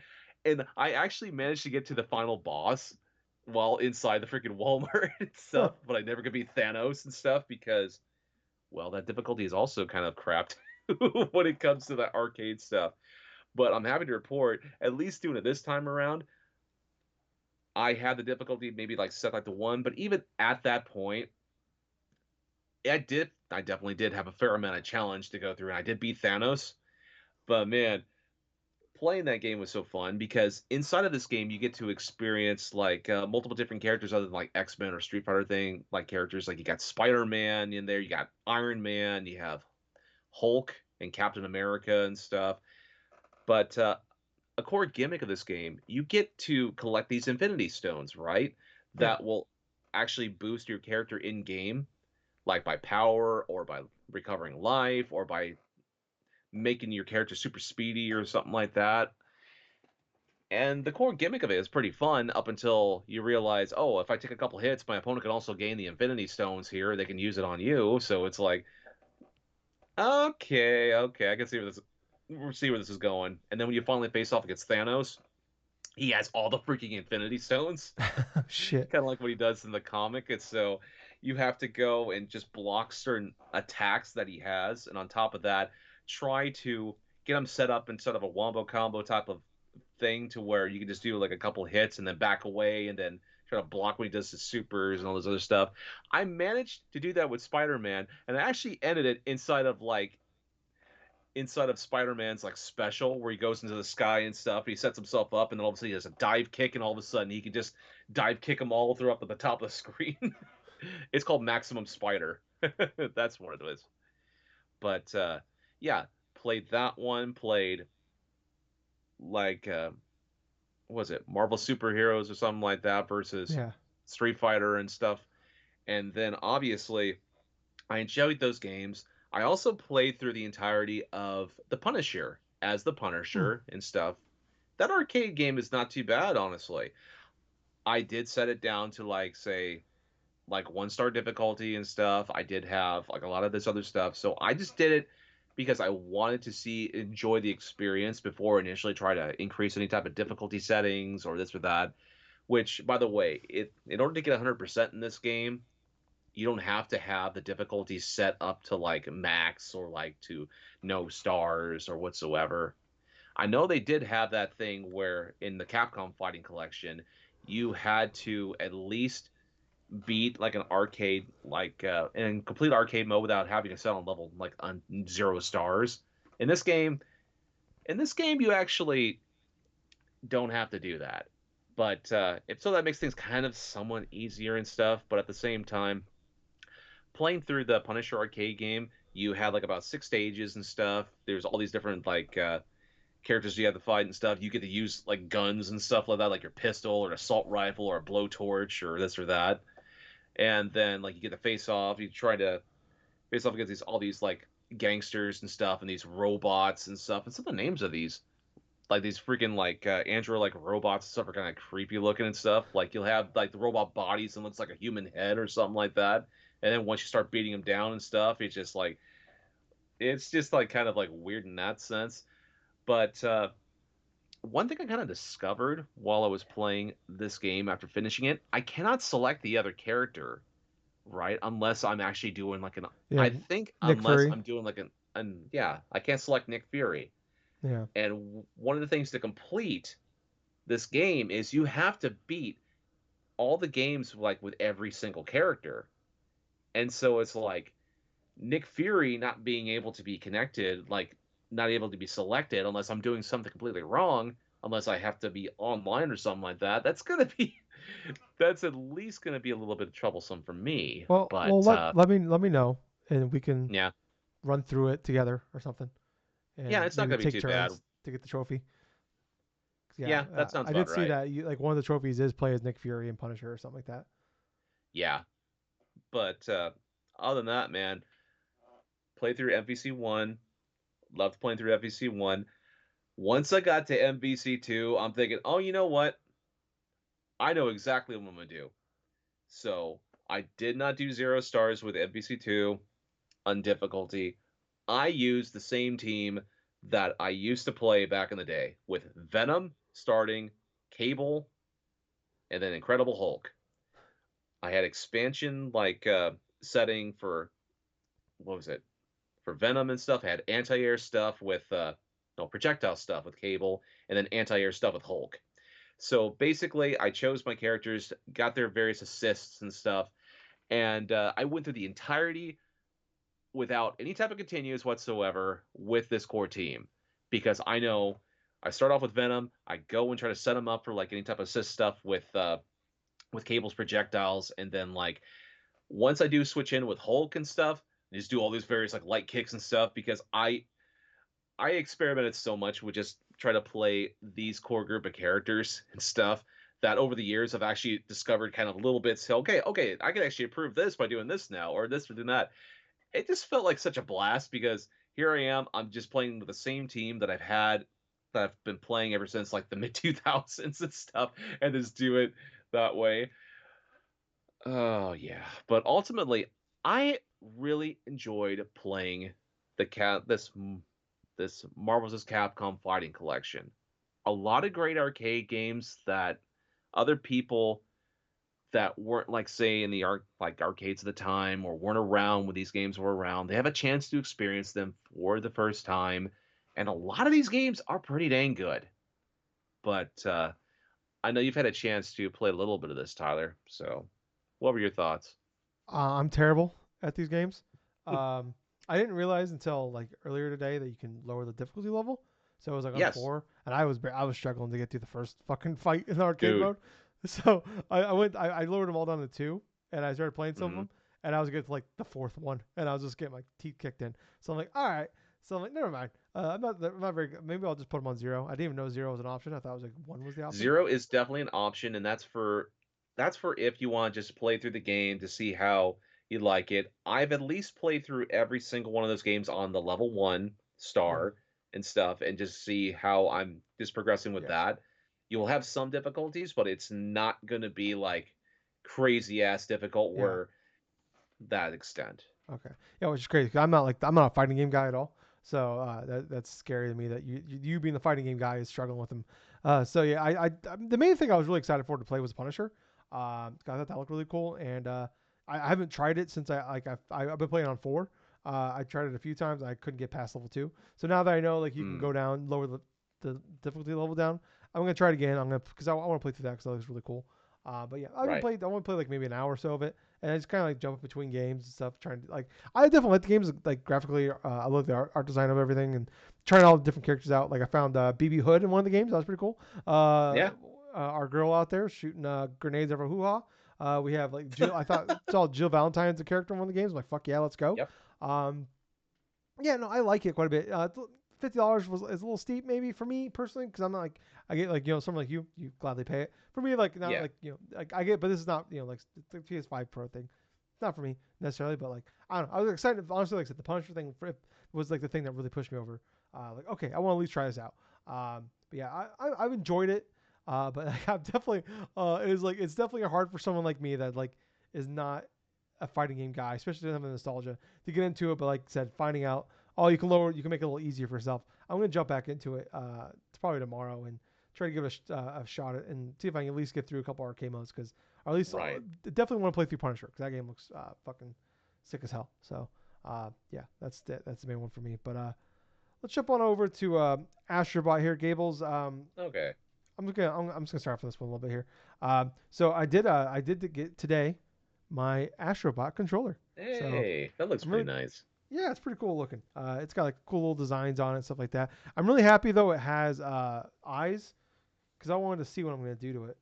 And I actually managed to get to the final boss while inside the freaking Walmart and Huh. stuff, but I never could beat Thanos and stuff because Well, that difficulty is also kind of crapped when it comes to the arcade stuff. But I'm happy to report, at least doing it this time around, I had the difficulty maybe like set like to 1, but even at that point, I definitely did have a fair amount of challenge to go through, and I did beat Thanos. But man, playing that game was so fun because inside of this game you get to experience like multiple different characters other than like X-Men or Street Fighter thing like characters. Like you got Spider-Man in there, you got Iron Man, you have Hulk and Captain America and stuff. But a core gimmick of this game, you get to collect these Infinity Stones, right? Yeah. That will actually boost your character in game, like by power or by recovering life or by making your character super speedy or something like that. And the core gimmick of it is pretty fun up until you realize, oh, if I take a couple hits, my opponent can also gain the Infinity Stones here. They can use it on you. So it's like, okay, I can see where this is going. And then when you finally face off against Thanos, he has all the freaking Infinity Stones, Shit. kind of like what he does in the comic. And so you have to go and just block certain attacks that he has, and on top of that, try to get him set up instead of a wombo combo type of thing to where you can just do like a couple hits and then back away and then try to block when he does his supers and all this other stuff. I managed to do that with Spider-Man, and I actually ended it inside of Spider-Man's like special where he goes into the sky and stuff. And he sets himself up, and then all of a sudden he has a dive kick, and all of a sudden he can just dive kick them all through up at the top of the screen. It's called Maximum Spider. That's what it is. But yeah, played that one. Played like what was it, Marvel Superheroes or something like that versus Yeah. Street Fighter and stuff. And then obviously I enjoyed those games. I also played through the entirety of The Punisher as the Hmm. Punisher and stuff. That arcade game is not too bad, honestly. I did set it down to like say like 1 star difficulty and stuff. I did have like a lot of this other stuff. So I just did it because I wanted to enjoy the experience before initially try to increase any type of difficulty settings or this or that. Which, by the way, in order to get 100% in this game, you don't have to have the difficulty set up to like max or like to no stars or whatsoever. I know they did have that thing where in the Capcom Fighting Collection, you had to at least beat like an arcade in complete arcade mode without having to set on level like on 0 stars. In this game, you actually don't have to do that. But if so, that makes things kind of somewhat easier and stuff. But at the same time, playing through the Punisher arcade game, you had like about 6 stages and stuff. There's all these different like characters you have to fight and stuff. You get to use like guns and stuff like that, like your pistol or an assault rifle or a blowtorch or this or that. And then like you get to face off. You try to face off against all these like gangsters and stuff and these robots and stuff. And some of the names of these like these freaking like android like robots and stuff are kind of creepy looking and stuff. Like you'll have like the robot bodies and looks like a human head or something like that. And then once you start beating them down and stuff, it's just like kind of like weird in that sense. But one thing I kind of discovered while I was playing this game after finishing it, I cannot select the other character, right? Unless I'm actually doing like Yeah. I think Nick unless Fury. I'm doing like yeah, I can't select Nick Fury. Yeah. And one of the things to complete this game is you have to beat all the games like with every single character. And so it's like Nick Fury not being able to be connected, like not able to be selected unless I'm doing something completely wrong, unless I have to be online or something like that. That's at least gonna be a little bit troublesome for me. Well, But let me know, and we can yeah, run through it together or something, yeah, and it's not maybe gonna be take too bad. turns to get the trophy. Yeah, Yeah, that sounds I did about see right. that. Like one of the trophies is play as Nick Fury and Punisher or something like that. Yeah, but other than that, man, play through MVC one. Loved playing through MVC one. Once I got to MVC two, I'm thinking, oh, you know what? I know exactly what I'm gonna do. So I did not do 0 stars with MVC two on difficulty. I used the same team that I used to play back in the day with Venom starting, Cable, and then Incredible Hulk. I had expansion like setting for what was it, for Venom and stuff. I had anti-air stuff with no, projectile stuff with Cable, and then anti-air stuff with Hulk. So basically, I chose my characters, got their various assists and stuff, and I went through the entirety without any type of continues whatsoever with this core team, because I know I start off with Venom. I go and try to set him up for like any type of assist stuff with Cable's projectiles, and then like once I do switch in with Hulk and stuff, I just do all these various like light kicks and stuff, because I experimented so much with just try to play these core group of characters and stuff that over the years I've actually discovered kind of little bits. Okay, I can actually improve this by doing this now, or this for doing that. It just felt like such a blast, because here I am, I'm just playing with the same team that I've been playing ever since like the mid 2000s and stuff, and just do it that way. Oh yeah, but ultimately, I really enjoyed playing the cat this Marvel's Capcom Fighting Collection. A lot of great arcade games that other people that weren't like say in the arcades at the time, or weren't around when these games were around, they have a chance to experience them for the first time, and a lot of these games are pretty dang good. But I know you've had a chance to play a little bit of this, Tyler. So, what were your thoughts? I'm terrible at these games. Um, I didn't realize until like earlier today that you can lower the difficulty level. So I was like on Yes, 4, and I was struggling to get through the first fucking fight in the arcade dude. mode. So I lowered them all down to 2, and I started playing some of Hmm. them, and I was getting to like the fourth one, and I was just getting my teeth kicked in. So I'm like, all right. So I'm like, never mind. I'm not very good. Maybe I'll just put them on 0. I didn't even know 0 was an option. I thought it was like 1 was the option. Zero is definitely an option, and that's for if you want to just play through the game to see how you like it. I've at least played through every single one of those games on the level 1 Yeah. star and stuff, and just see how I'm just progressing with Yeah. that. You'll have some difficulties, but it's not going to be like crazy ass difficult Yeah. where that extent. Okay. Yeah, which is crazy. 'Cause I'm not a fighting game guy at all. So that's scary to me that you being the fighting game guy is struggling with them. So yeah, the main thing I was really excited for to play was Punisher. 'Cause I thought that looked really cool, and I haven't tried it since I've been playing on 4. I tried it a few times. I couldn't get past level 2. So now that I know like you can Hmm. go down, lower the difficulty level down, I'm gonna try it again. I'm gonna because I want to play through that because that looks really cool. But yeah, Right. I want to play like maybe an hour or so of it, and I just kind of like jump between games and stuff, trying to like. I definitely like the games like graphically. I love the art design of everything and trying all the different characters out. Like I found BB Hood in one of the games. That was pretty cool. Yeah. Our girl out there shooting grenades over hoo ha. We have like Jill. I thought saw Jill Valentine's a character in one of the games. I'm like fuck yeah, let's go. Yep. Um, yeah, no, I like it quite a bit. $50 is a little steep maybe for me personally because I'm not like I get like someone like you gladly pay it. For me like not Yeah. like like I get, but this is not like the PS5 Pro thing. It's not for me necessarily, but like I don't know. I was excited honestly. Like I said, the Punisher thing was like the thing that really pushed me over. Like okay, I want to at least try this out. But yeah, I've enjoyed it. But like, I'm definitely it is like it's definitely hard for someone like me that like is not a fighting game guy, especially to have the nostalgia to get into it. But like I said, finding out oh you can make it a little easier for yourself. I'm gonna jump back into it. It's probably tomorrow and try to give it a shot at, and see if I can at least get through a couple arcade modes because or at least Right. definitely want to play through Punisher because that game looks fucking sick as hell. So yeah, that's the main one for me. But let's jump on over to Astro Bot here, Gables. Okay. I'm just gonna start off with this one a little bit here. So I did get today my Astro Bot controller. So Hey, that looks I'm pretty really nice. yeah, it's pretty cool looking. It's got like cool little designs on it, stuff like that. I'm really happy though it has eyes because I wanted to see what I'm gonna do to it.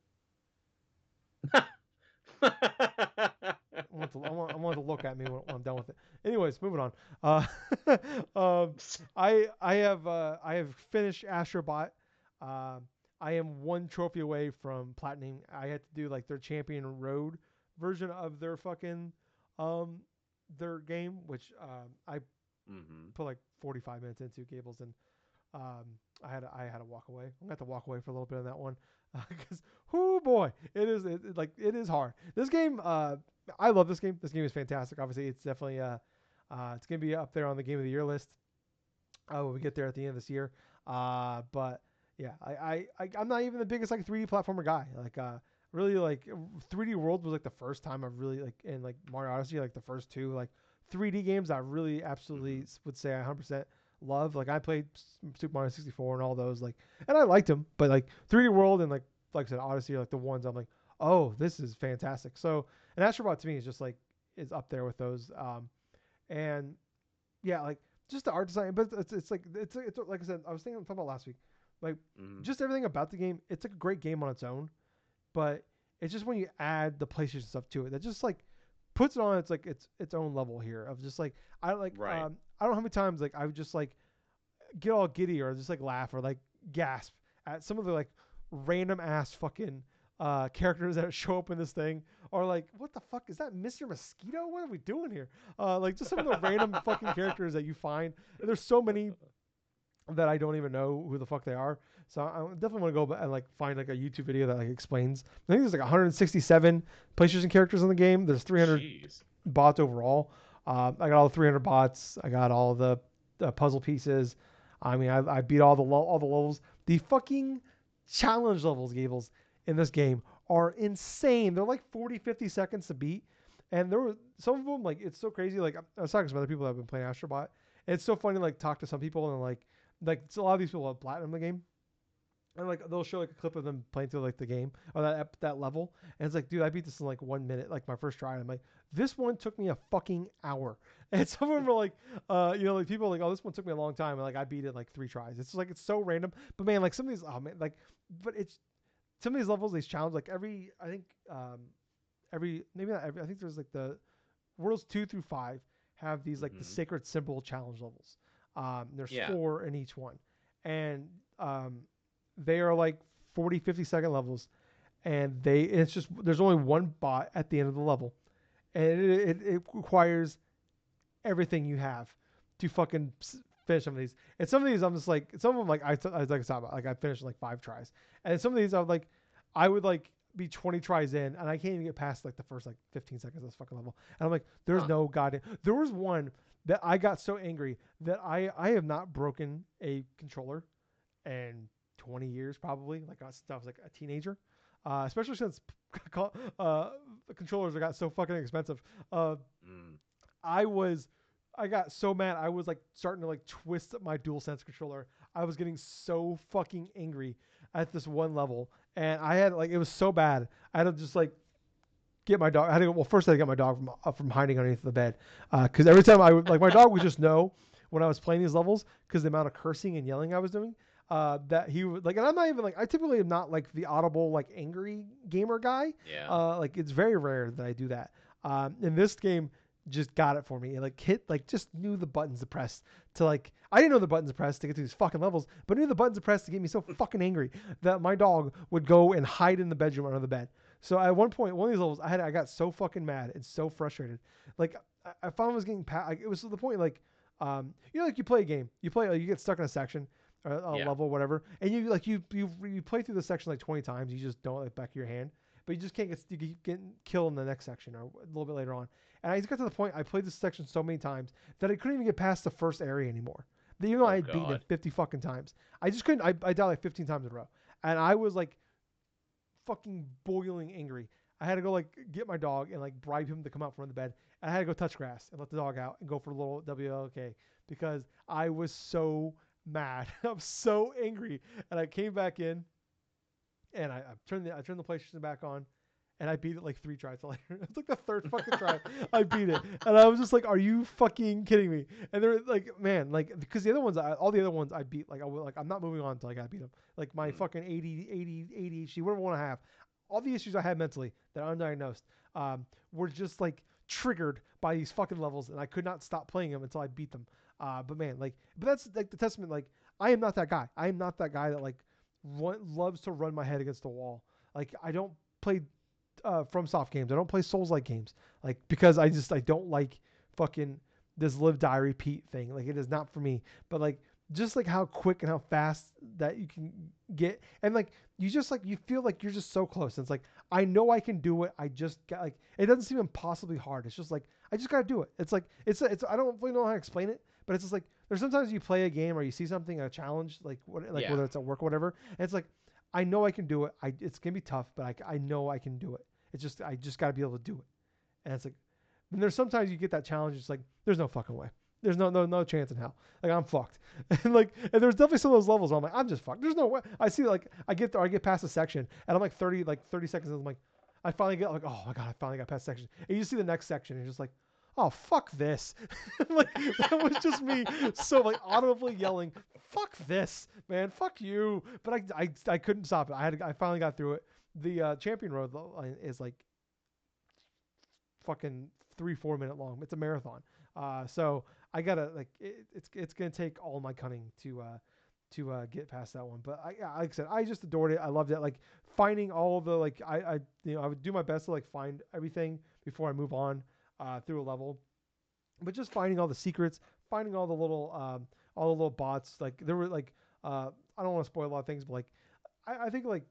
I want to look at me when I'm done with it. Anyways, moving on. Um, I have finished Astrobot. I am one trophy away from platinum. I had to do like their Champion Road version of their fucking um their game, which I Hmm. put like 45 minutes into Gables, and I had to walk away. I'm gonna have to walk away for a little bit on that one because oh boy, like it is hard. This game, I love this game. This game is fantastic. Obviously, it's definitely it's gonna be up there on the game of the year list when we get there at the end of this year. But yeah, I'm not even the biggest like 3D platformer guy. Like really like 3D World was like the first time I've really like in like Mario Odyssey like the first two like 3D games I really absolutely would say I 100% love. Like I played Super Mario 64 and all those, like, and I liked them, but like 3D World and like I said, Odyssey are like the ones I'm like, oh, this is fantastic. So, and Astro Bot to me is just like is up there with those. And yeah, like just the art design, but it's like it's like I said, I was talking about last week, like just everything about the game. It's like a great game on its own, but it's just when you add the PlayStation stuff to it that just like puts it on its own level here of just like I like Right. I don't know how many times like I would just like get all giddy or just like laugh or like gasp at some of the like random ass fucking characters that show up in this thing, or like what the fuck is that, Mr. Mosquito? What are we doing here? Like just some of the random fucking characters that you find. And there's so many that I don't even know who the fuck they are. So I definitely want to go back and like find like a YouTube video that like explains. I think there's like 167 PlayStation characters in the game. There's 300 Jeez. bots overall. I got all the 300 bots. I got all the puzzle pieces. I mean, I beat all the levels. The fucking challenge levels, Gables, in this game are insane. They're like 40, 50 seconds to beat. And there were some of them, like, it's so crazy. Like, I was talking to some other people that have been playing Astro Bot. And it's so funny, like, talk to some people and, like so a lot of these people have platinum the game. And, like, they'll show, like, a clip of them playing through, like, the game or that level. And it's like, dude, I beat this in, like, 1 minute, like, my first try. And I'm like, this one took me a fucking hour. And some of them are like, like people are like, oh, this one took me a long time. And like, I beat it in like 3 tries. It's like, it's so random. But man, like some of these, oh man, like, but it's some of these levels, these challenges, like I think, maybe not every, I think there's like the worlds 2 through 5 have these like the sacred symbol challenge levels. There's 4 in each one. And, they are like 40, 50-second levels. And it's just, there's only one bot at the end of the level. And it requires everything you have to fucking finish some of these. And some of these I'm just like, some of them like I like I talked about, like I finished in like 5 tries. And some of these I would like be 20 tries in and I can't even get past like the first like 15 seconds of this fucking level. And I'm like, there's no goddamn. There was one that I got so angry that I have not broken a controller in 20 years probably. Like since I was like a teenager. Especially since the controllers got so fucking expensive. I got so mad. I was like starting to like twist my DualSense controller. I was getting so fucking angry at this one level, and I had like it was so bad. I had to just like get my dog. I had to go. Well, first I had to get my dog from hiding underneath the bed, because every time I would like my dog would just know when I was playing these levels because the amount of cursing and yelling I was doing. That he would like, and I'm not even like, I typically am not like the audible, like angry gamer guy. Yeah. Like it's very rare that I do that. In this game just got it for me. It like hit, like just knew the buttons to press to like, I didn't know the buttons to press to get to these fucking levels, but knew the buttons to press to get me so fucking angry that my dog would go and hide in the bedroom under the bed. So at one point, one of these levels, I got so fucking mad and so frustrated. Like I found I was getting past, like, it was to the point like, like you play a game, you get stuck in a section, level, whatever, and you like you play through the section like 20 times, you just don't like back of your hand, but you just can't get killed in the next section or a little bit later on. And I just got to the point I played this section so many times that I couldn't even get past the first area anymore. Even though I had beaten it 50 fucking times, I just couldn't. I died like 15 times in a row, and I was like fucking boiling angry. I had to go like get my dog and like bribe him to come out from the bed. And I had to go touch grass and let the dog out and go for a little WLK because I was so mad. I'm so angry. And I came back in and I turned the PlayStation back on and I beat it like 3 tries later. It's like the third fucking try I beat it. And I was just like, are you fucking kidding me? And they're like, man, like, because the other ones, all the other ones I beat, like, I'm not moving on until I got to beat them. Like my fucking ADHD, whatever one I have. All the issues I had mentally that are undiagnosed were just like triggered by these fucking levels, and I could not stop playing them until I beat them. But man, like, but that's like the testament. Like, I am not that guy. I am not that guy that like loves to run my head against the wall. Like, I don't play FromSoft games. I don't play Souls-like games. Like, because I don't like fucking this live die repeat thing. Like, it is not for me. But like, just like how quick and how fast that you can get, and like you just like you feel like you're just so close. And it's like, I know I can do it. I just got like, it doesn't seem impossibly hard. It's just like I just gotta do it. It's like it's I don't really know how to explain it, but it's just like there's sometimes you play a game or you see something, a challenge, like whether it's at work or whatever, and it's like I know I can do it. It's gonna be tough, but I know I can do it. It's just I just gotta be able to do it, and it's like, And there's sometimes you get that challenge. It's like there's no fucking way. There's no chance in hell. Like I'm fucked. And there's definitely some of those levels where I'm like I'm just fucked. There's no way. I see like I get there, I get past a section and I'm like 30 seconds. And I'm like I finally get like oh my god I finally got past section. And you see the next section and you're just like oh fuck this. Like that was just me so like audibly yelling fuck this man fuck you. But I couldn't stop it. I finally got through it. The champion road is like fucking 3-4 minute long. It's a marathon. So I gotta like it's gonna take all my cunning to get past that one. But like I said, I just adored it. I loved it. Like finding all the like I I would do my best to like find everything before I move on through a level. But just finding all the secrets, finding all the little bots. Like there were like I don't want to spoil a lot of things, but like I think like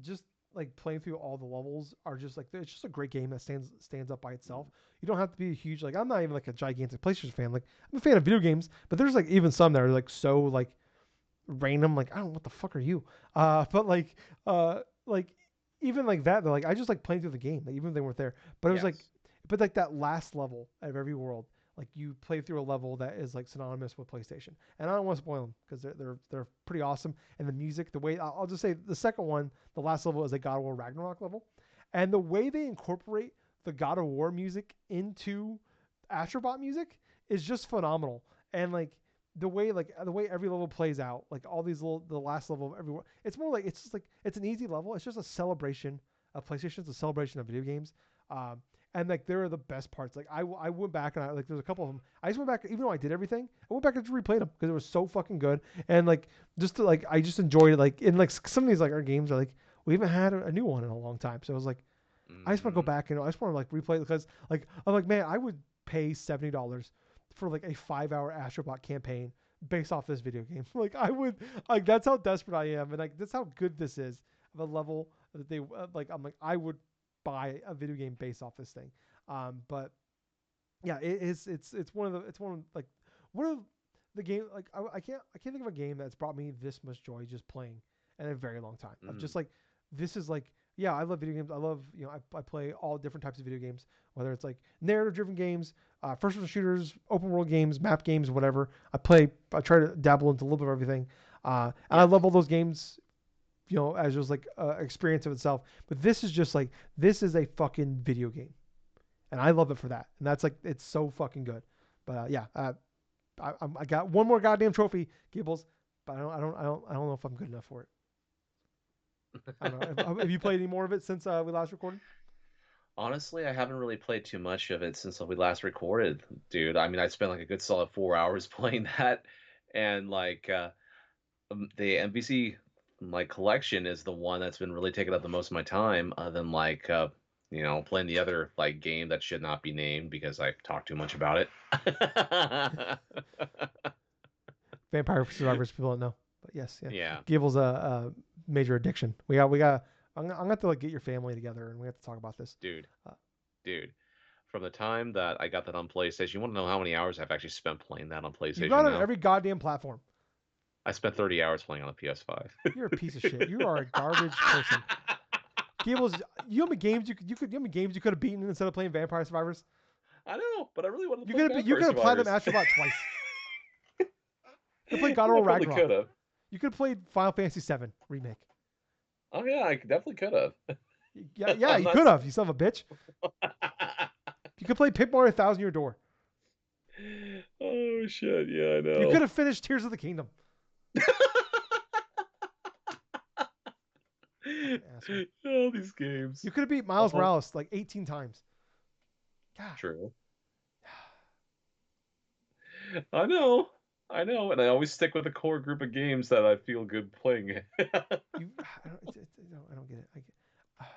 just like playing through all the levels are just like it's just a great game that stands up by itself. You don't have to be a huge like I'm not even like a gigantic PlayStation fan. Like I'm a fan of video games, but there's like even some that are like so like random. Like I don't know what the fuck are you? But like even like that they're like I just like playing through the game. Like even if they weren't there, but it was like Yes. but like that last level of every world. Like you play through a level that is like synonymous with PlayStation, and I don't want to spoil them because they're pretty awesome. And the music, the way I'll just say the second one, the last level is a God of War Ragnarok level, and the way they incorporate the God of War music into Astro Bot music is just phenomenal. And the way every level plays out, like all these little the last level of every it's more like it's just like it's an easy level. It's just a celebration of PlayStation. It's a celebration of video games. And like there are the best parts. Like I went back and I like there's a couple of them. I just went back even though I did everything. I went back and just replayed them because it was so fucking good. And like just to, like I just enjoyed it. Like in like some of these like our games are like we haven't had a new one in a long time. So it was like I just want to go Mm-hmm. back and I just want to like replay it because like I'm like man I would pay $70 for like a 5-hour Astrobot campaign based off this video game. Like I would like that's how desperate I am and like that's how good this is of a level that they like I'm like I would buy a video game based off this thing. But yeah, it's one of like one of the game like I can't think of a game that's brought me this much joy just playing in a very long time. Of just Mm. like this is like yeah, I love video games. I love I play all different types of video games, whether it's like narrative driven games, first person shooters, open world games, map games, whatever. I try to dabble into a little bit of everything. And I Yes. love all those games as just like experience of itself. But this is just like this is a fucking video game, and I love it for that. And that's like it's so fucking good. But I got one more goddamn trophy, Gables, but I don't know if I'm good enough for it. I don't know. Have you played any more of it since we last recorded? Honestly, I haven't really played too much of it since we last recorded, dude. I mean, I spent like a good solid 4 hours playing that, and like the NBC like collection is the one that's been really taking up the most of my time, other than like playing the other like game that should not be named because I've talked too much about it. Vampire Survivors, people don't know, but yes, yeah, Yeah, Gables a major addiction. We got. I'm gonna have to like get your family together and we have to talk about this. dude, Uh, dude. From the time that I got that on PlayStation, you want to know how many hours I've actually spent playing that on you got PlayStation it on now? every goddamn platform. I spent 30 hours playing on a PS5. You're a piece of shit. You are a garbage person. Gables, you know how many games you could have beaten instead of playing Vampire Survivors? I know, but I really wanted to You play could have you Vampire could have Platinum Survivors. Astrobot twice. You could play God of I War probably Ragnarok. could have. You could have played Final Fantasy VII remake. Oh yeah, I definitely could have. Yeah, I'm you not. could have. You son of a bitch. You could play Paper Mario Thousand Year Door. Oh shit! Yeah, I You could know. have finished Tears of the Kingdom. Fucking asshole. All these games. You could have beat Miles Oh, Morales like 18 times. God. true. I know. I know, and I always stick with a core group of games that I feel good playing. You, I don't get it. Yeah.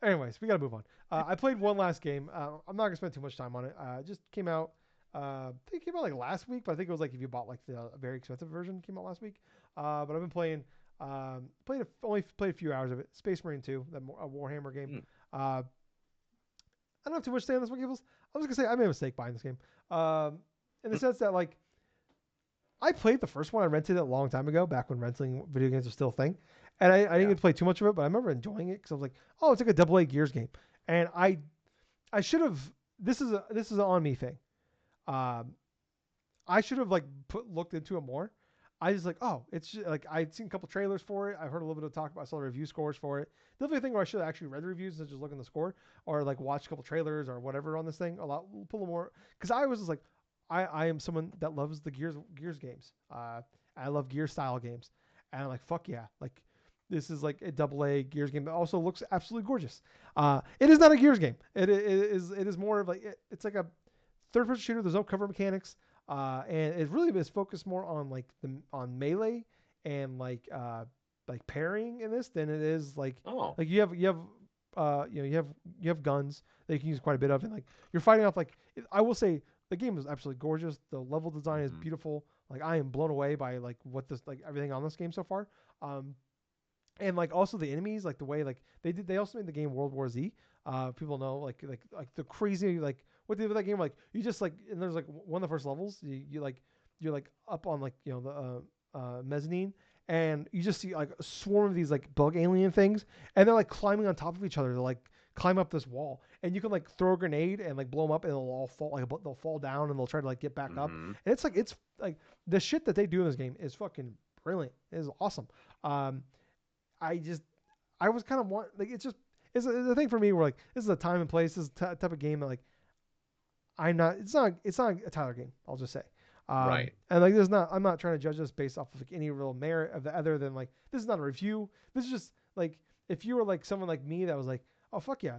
Anyways, we gotta move on. I played one last game. I'm not gonna spend too much time on it. It just came out. I think it came out like last week, but I think it was like if you bought like the very expensive version, came out last week. But I've been playing. Only played a few hours of it. Space Marine 2, the Warhammer game. Hmm. I don't have too much to say on this one, Gables. I was gonna say I made a mistake buying this game. In the sense that like I played the first one. I rented it a long time ago, back when renting video games was still a thing. And I didn't Yeah. get to play too much of it, but I remember enjoying it because I was like, oh, it's like a AA Gears game. And I I should have. This is an on me thing. Um, I should have like looked into it more. I just like, oh, it's just, like I'd seen a couple trailers for it. I've heard a little bit of talk about. I saw the review scores for it. Definitely a thing where I should have actually read the reviews and just look at the score, or like watch a couple trailers or whatever on this thing. Pull a little more, because I was just like, I am someone that loves the Gears games. I love Gear style games, and I'm like, fuck yeah, like this is like a double A Gears game that also looks absolutely gorgeous. It is not a Gears game. It is more of like it's like a third person shooter. There's no cover mechanics. And it really is focused more on like on melee and like parrying in this than it is like you have guns that you can use quite a bit of, and like you're fighting off like I will say the game is absolutely gorgeous. The level design is beautiful. Like I am blown away by like what this like everything on this game so far. And like also the enemies, like the way like they also made the game World War Z. People know like the crazy like what they did with that game, like you just like, and there's like one of the first levels you're like up on like the mezzanine, and you just see like a swarm of these like bug alien things, and they're like climbing on top of each other to like climb up this wall, and you can like throw a grenade and like blow them up, and they'll all fall, like they'll fall down and they'll try to like get back up, and it's like the shit that they do in this game is fucking brilliant. It is awesome. I just I was kind of want like it's a thing for me where like this is a time and place. This is type of game that like I'm not. It's not a Tyler game. I'll just say. Right. And like there's not. I'm not trying to judge this based off of like any real merit of the other than like this is not a review. This is just like if you were like someone like me that was like, oh fuck yeah.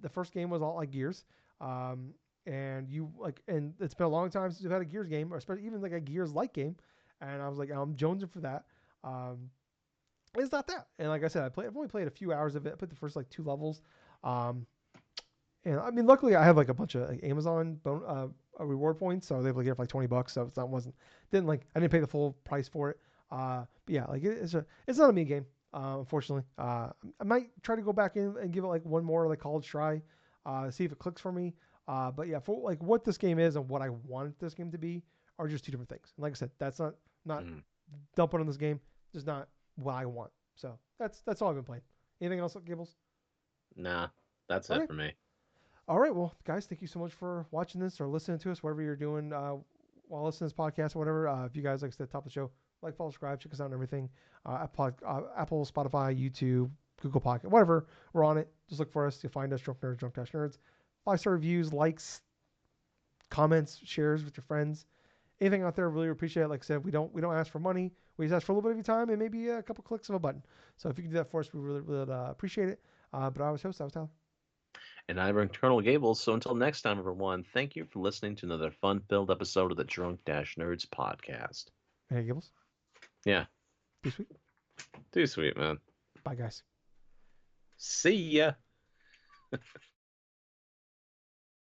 The first game was all like Gears. And you like, and it's been a long time since you've had a Gears game, or especially even like a Gears like game. And I was like, I'm jonesing for that. It's not that. And like I said, I've only played a few hours of it. I played the first like 2 levels. Um, and I mean, luckily I have like a bunch of like, Amazon reward points, so I was able to get it for like $20. So I didn't pay the full price for it. But yeah, like it's not a me game. Unfortunately, I might try to go back in and give it like one more like college try, see if it clicks for me. But yeah, for like what this game is and what I want this game to be are just two different things. And like I said, that's not dumping on this game. Just not what I want. So that's all I've been playing. Anything else, Gables? Nah, that's All it right. for me. All right. Well, guys, thank you so much for watching this or listening to us, whatever you're doing while listening to this podcast or whatever. If you guys, like I said, top of the show, like, follow, subscribe, check us out and everything. Apple, Spotify, YouTube, Google Pocket, whatever. We're on it. Just look for us. You'll find us, Drunk Nerds, Drunk-Nerds. 5-star reviews, likes, comments, shares with your friends. Anything out there, really appreciate it. Like I said, we don't ask for money. We just ask for a little bit of your time and maybe a couple clicks of a button. So if you can do that for us, we really appreciate it. But I was Tyler. And I'm Colonel Gables. So until next time, everyone, thank you for listening to another fun-filled episode of the Drunk-Nerds Podcast. Hey, Gables. Yeah. Be sweet. Too sweet, man. Bye, guys. See ya.